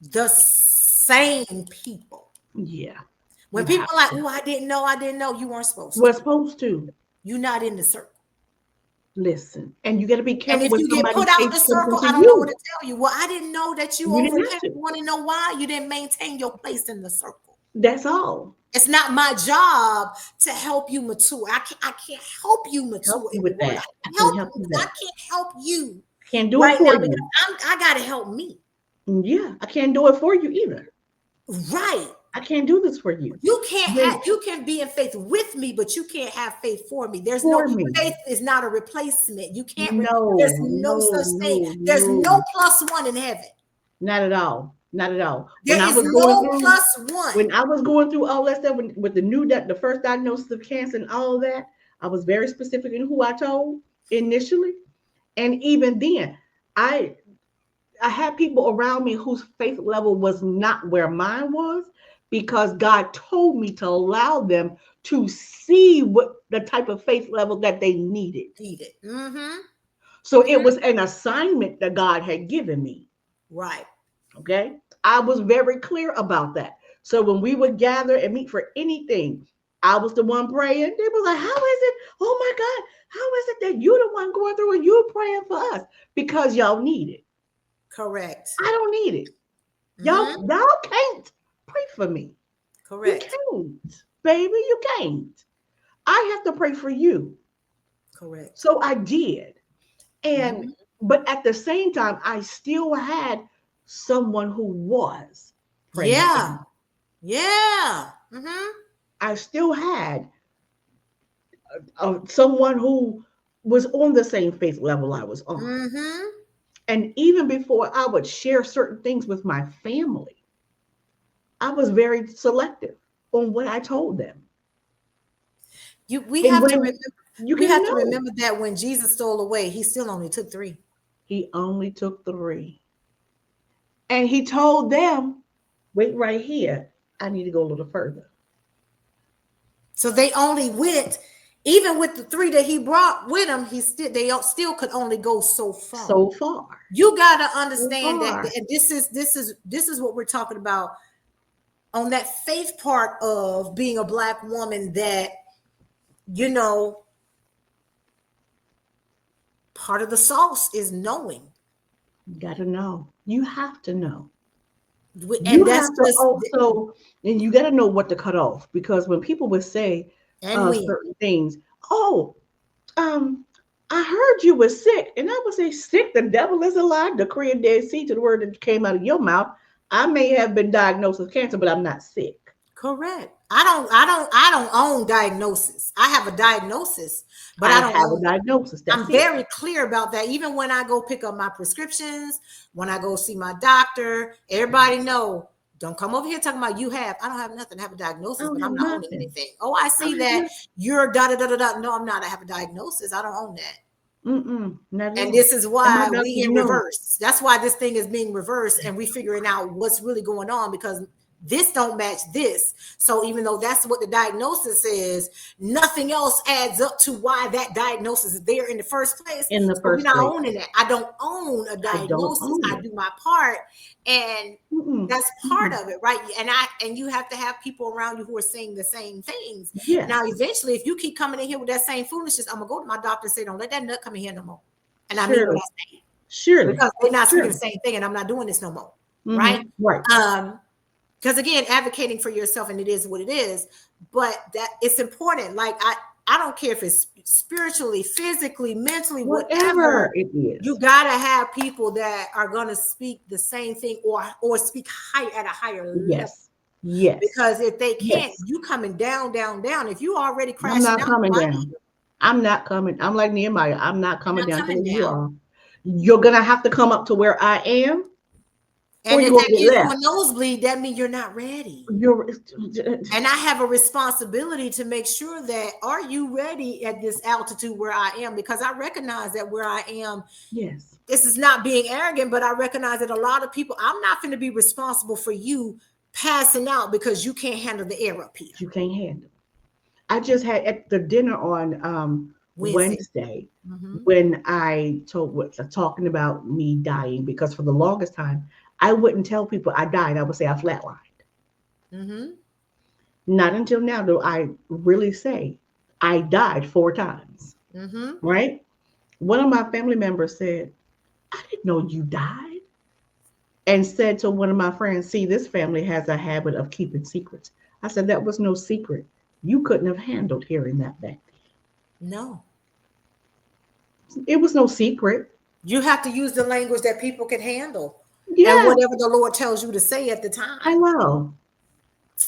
The same people. Yeah. When You have people are like, to. oh, I didn't know, you weren't supposed to. We're supposed to You're not in the circle. listen, and you got to be And careful if when you get somebody put out says the something circle, to I don't know what you. to tell you. Well, I didn't know that you You over didn't there. have to. You want to know why? You didn't maintain your place in the circle. That's all. It's not my job to help you mature. I can't help you Help mature you in the with word. that. I can't help you with I that. can't help you Can't do it right for now because you. I got to help me. Yeah, I can't do it for you either. Right. I can't do this for you. You can't have, Then you can be in faith with me, but you can't have faith for me. There's no, for me. faith is not a replacement. You can't, there's No, no no, such thing. no, There's no no. plus one in heaven. Not at all. Not at all. There is no plus one. When I was going through all that stuff with the first diagnosis of cancer and all of that, I was very specific in who I told initially. And even then, I I had people around me whose faith level was not where mine was because God told me to allow them to see what the type of faith level that they needed. Eat it. Mm-hmm. So it Mm-hmm. was an assignment that God had given me. Right. Okay. I was very clear about that. So when we would gather and meet for anything, I was the one praying. They was like, how is it? Oh my God, how is it that you're the one going through and you're praying for us? Because y'all need it. Correct. I don't need it. Mm-hmm. Y'all can't pray for me. You Correct. can't, baby. You can't. I have to pray for you. Correct. So I did. Mm-hmm. And but at the same time, I still had someone who was praying for Yeah. me. Yeah. Mm-hmm. I still had someone who was on the same faith level I was on. Mm-hmm. And even before I would share certain things with my family, I was very selective on what I told them. We And have to when remember, you can know, that when Jesus stole away, he still only took three. he only took three. And he told them, wait right here. I need to go a little further. So they only went, even with the three that he brought with him, still could only go so far. So far. You got to So understand that, far. and this is what we're talking about on that faith part of being a Black woman, that you know part of the sauce is knowing. You got to know. You have to know. And You that's have to just, also, and you got to know what to cut off because when people would say and we certain things, oh, um, I heard you were sick, and I would say, sick. The devil is a lie. Decree and dead see to the word that came out of your mouth. I may have been diagnosed with cancer, but I'm not sick. correct. I don't own diagnosis. I have a diagnosis, but I I don't have a own it. diagnosis. That's I'm it. very clear about that. Even when I go pick up my prescriptions, when I go see my doctor, everybody know, don't come over here talking about you have. I don't have nothing. I have a I diagnosis, don't but have I'm not owning nothing. anything. Oh, I I don't see have that nothing. you're da da da da da. No, I'm not. I have a diagnosis. I don't own that. Not at And all. this is And my why we doctors in know. reverse. That's why this thing is being reversed, and we figuring out what's really going on, because this don't match this. So even though that's what the diagnosis is, nothing else adds up to why that diagnosis is there in the first place. In the So we're first not place. owning it. I don't own a I don't diagnosis. own I it. do my part, and Mm-mm. that's part Mm-mm. of it, right? And you have to have people around you who are saying the same things. Now, Yes, eventually, if you keep coming in here with that same foolishness, I'm gonna go to my doctor and say, "Don't let that nut come in here no more." And I mean what surely, I say, surely, because they're not speaking the surely. same thing, and I'm not doing this no more, right? Right. Because again, advocating for yourself, and it is what it is, but that it's important. Like I don't care if it's spiritually, physically, mentally, Whatever whatever. it You is. gotta have people that are gonna speak the same thing, or speak high at a higher level. Yes. Yes. Because if they can't, Yes. you coming down, down, down. If you already I'm crashing not out, coming why need down. I'm not coming. I'm like Nehemiah. I'm not coming not down to coming where you down? are. You're gonna have to come up to where I am, or And you're if gonna that get gives you a left. nosebleed, that means you're not ready. You're And I have a responsibility to make sure that, are you ready at this altitude where I am? Because I recognize that where I am, yes. this is not being arrogant, but I recognize that a lot of people, I'm not going to be responsible for you passing out because you can't handle the air up here. You can't handle. I just had at the dinner on Wednesday. Wednesday Mm-hmm. when I told was talking about me dying because for the longest time I wouldn't tell people I died. I would say I flatlined. Mm-hmm. Not until now do I really say I died 4 times. Mm-hmm. Right? One of my family members said, "I didn't know you died," and said to one of my friends, "See, this family has a habit of keeping secrets." I said, "That was no secret. You couldn't have handled hearing that back No. then. It was no secret." You have to use the language that people can handle. and Yeah. whatever the Lord tells you to say at the time. Hello.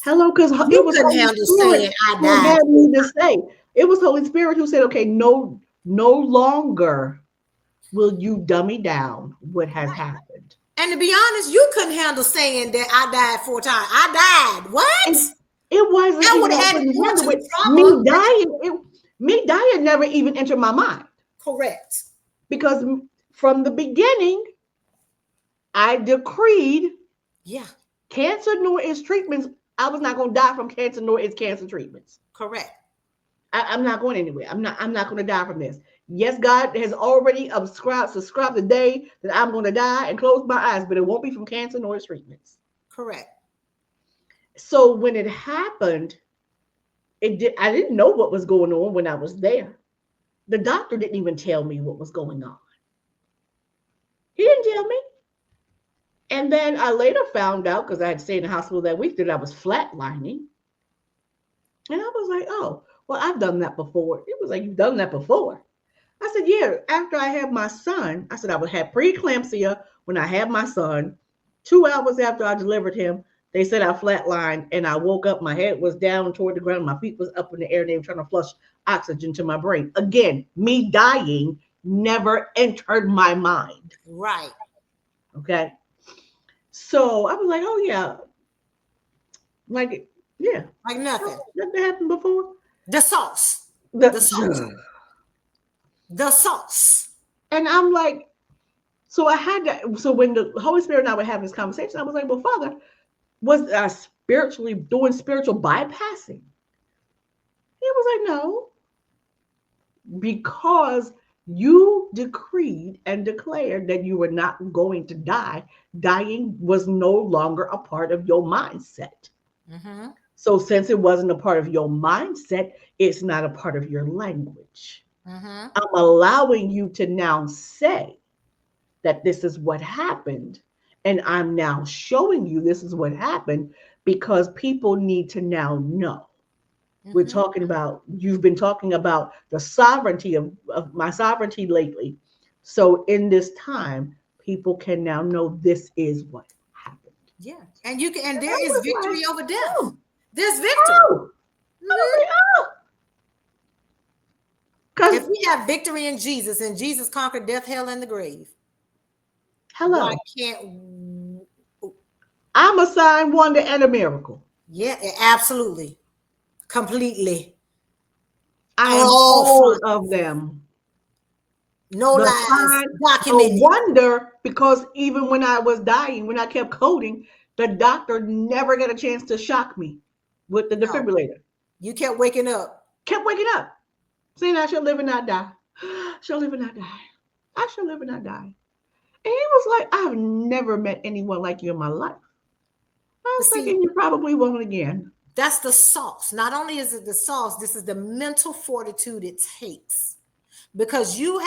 Hello, because it You was couldn't Holy handle Spirit saying I who died had full me to say. It was Holy Spirit who said, okay, no, no longer will you dummy down what has time. happened. And to be honest, you couldn't handle saying that I died 4 times. I died. What? And it wasn't That would even have I added couldn't more to handle it. the trauma. Me dying never even entered my mind Correct. because from the beginning, I decreed Yeah, cancer nor its treatments. I was not going to die from cancer nor its cancer treatments. correct. I'm not going anywhere. I'm not going to die from this. Yes, God has already subscribed the day that I'm going to die and close my eyes, but it won't be from cancer nor its treatments. Correct. So when it happened, I didn't know what was going on when I was there. The doctor didn't even tell me what was going on. He didn't tell me. And then I later found out because I had stayed in the hospital that week that I was flatlining. And I was like, oh, well, I've done that before. It was like, you've done that before. I said, yeah, after I had my son, I said I would have preeclampsia when I had my son. 2 hours after I delivered him, they said I flatlined and I woke up. My head was down toward the ground. My feet was up in the air. And they were trying to flush oxygen to my brain. Again, me dying never entered my mind. Right. Okay. So I was like, oh, yeah. Like, yeah. Like nothing. That happened before. The sauce. The sauce. The, The sauce. and I'm like, so I had to, so when the Holy Spirit and I were having this conversation, I was like, well, Father, was I spiritually doing spiritual bypassing? He was like, no, because you decreed and declared that you were not going to die. Dying was no longer a part of your mindset. Mm-hmm. So since it wasn't a part of your mindset, it's not a part of your language. Mm-hmm. I'm allowing you to now say that this is what happened. And I'm now showing you this is what happened because people need to now know. We're Mm-hmm. talking about, you've been talking about the sovereignty of my sovereignty lately. So in this time, people can now know this is what happened. Yeah. And you can, and And I there is was victory like, over death. oh, There's victory. oh. I was Mhm. like, oh, because If we have victory in Jesus and Jesus conquered death, hell, and the grave, why hello, can't? I'm a sign, wonder, and a miracle. Yeah, absolutely, completely, I am all all front, of them. no The lies, sign, the documented. wonder, because even when I was dying, when I kept coding, the doctor never got a chance to shock me with the No, defibrillator. you kept waking up. Kept waking up, saying I shall live and not die. Shall live and not die. I shall live and not die. And he was like, I've never met anyone like you in my life. I But was like, see, and you probably won't again. that's the sauce. Not only is it the sauce, this is the mental fortitude it takes. Because you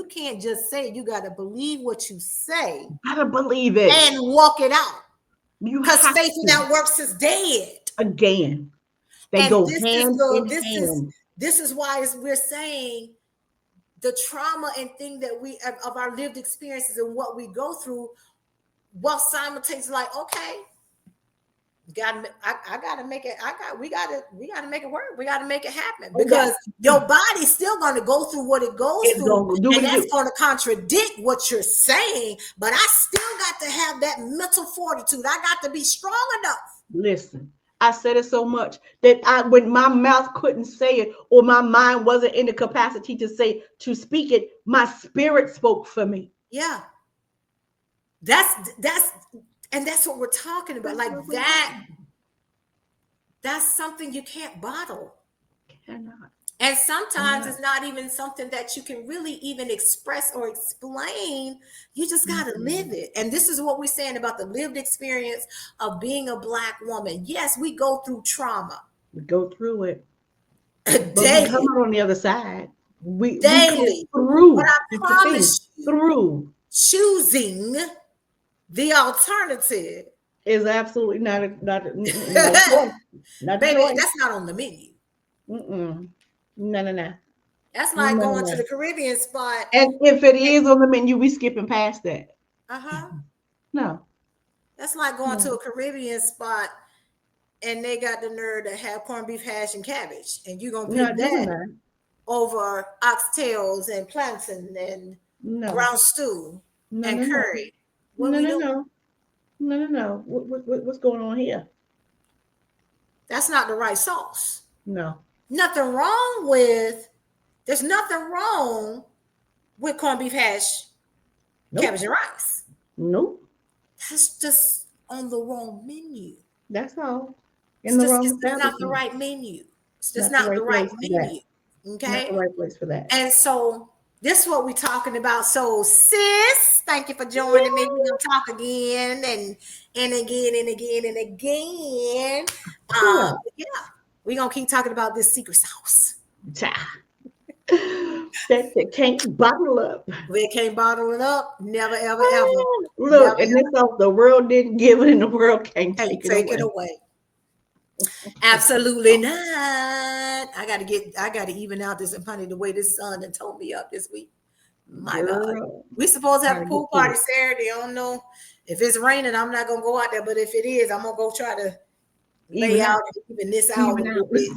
can't just say it, you got to believe what you say Gotta believe it. and walk it out. You Because have faith to. without works is dead. Again, they And go this is hand the in hand. this is why we're saying the trauma and thing that we of our lived experiences and what we go through, while simultaneously like, okay, I gotta make it. We gotta make it work. We gotta make it happen Oh, God. because your body's still gonna go through what it goes It's through, going to do what and it that's do. gonna contradict what you're saying. But I still got to have that mental fortitude. I got to be strong enough. Listen, I said it so much that when my mouth couldn't say it or my mind wasn't in the capacity to speak it, my spirit spoke for me. Yeah, that's and that's what we're talking about. That's Like what we're that. talking That's something you can't bottle. about. Cannot. And sometimes Cannot. it's not even something that you can really even express or explain. You just got to live Mhm. it. And this is what we're saying about the lived experience of being a Black woman. Yes, we go through trauma We go through it, but we come daily, out on the other side. We come daily. But through. I It's the thing. promise you, Through choosing the alternative, is absolutely not a choice. Not a baby, choice. that's not on the menu. Mm-mm. No, no, no. That's No, like no, going to no. the Caribbean spot. And if it is on the menu, we skipping past that. Uh huh. No, That's like going to no, a Caribbean spot and they got the nerve to have corned beef hash and cabbage, and you're gonna we're pick not doing that that. over oxtails and plantain and No, ground stew no, and no, no, curry. What no, we no, doing? no, no, no, no. What's going on here? That's not the right sauce. No, Nothing wrong with. There's nothing wrong with corned beef hash, cabbage, nope, and rice. nope. That's just on the wrong menu. That's all. In the wrong It's just not the establishment. right menu. It's just Not the not the right right place for that. menu. Not the Okay. right place for that. And so this is what we're talking about. So, sis, thank you for joining me. We're gonna talk again and again and again and again. Sure. Yeah, we're gonna keep talking about this secret sauce. Ta. That can't bottle up. We can't bottle it up. Never, ever, ever. Ah, Never, look, and this stuff the world didn't give it, and the world can't can't take it take it away. away. Absolutely not. I gotta even out this honey the way this sun and told me up this week. My God. Girl, We supposed to have a gotta get pool to party it. Saturday. I don't know if it's raining. I'm not gonna go out there, but if it is, I'm gonna go try to lay Even out out, and even this out a even little out. bit.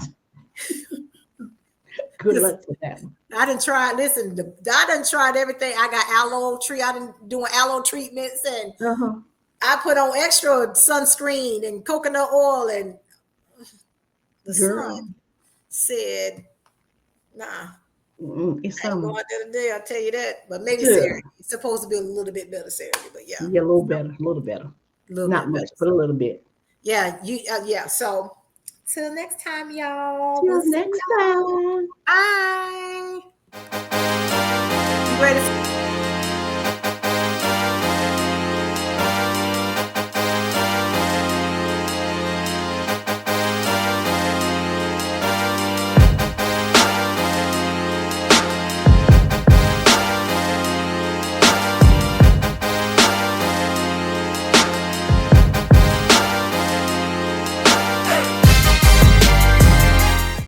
Good luck with that one. I didn't try. Listen, I done tried everything. I got aloe tree. I done doing aloe treatments, and Uh-huh. I put on extra sunscreen and coconut oil, and the sun Girl, said, "Nah, it's I ain't going some out there today." I'll tell you that. But maybe good. Saturday. It's supposed to be a little bit better Saturday, but yeah, Yeah, a little better, a little better. a little Not bit much, better. but a little bit. Yeah, yeah. So till next time, y'all. We'll Till see next y'all. time. Bye. You ready?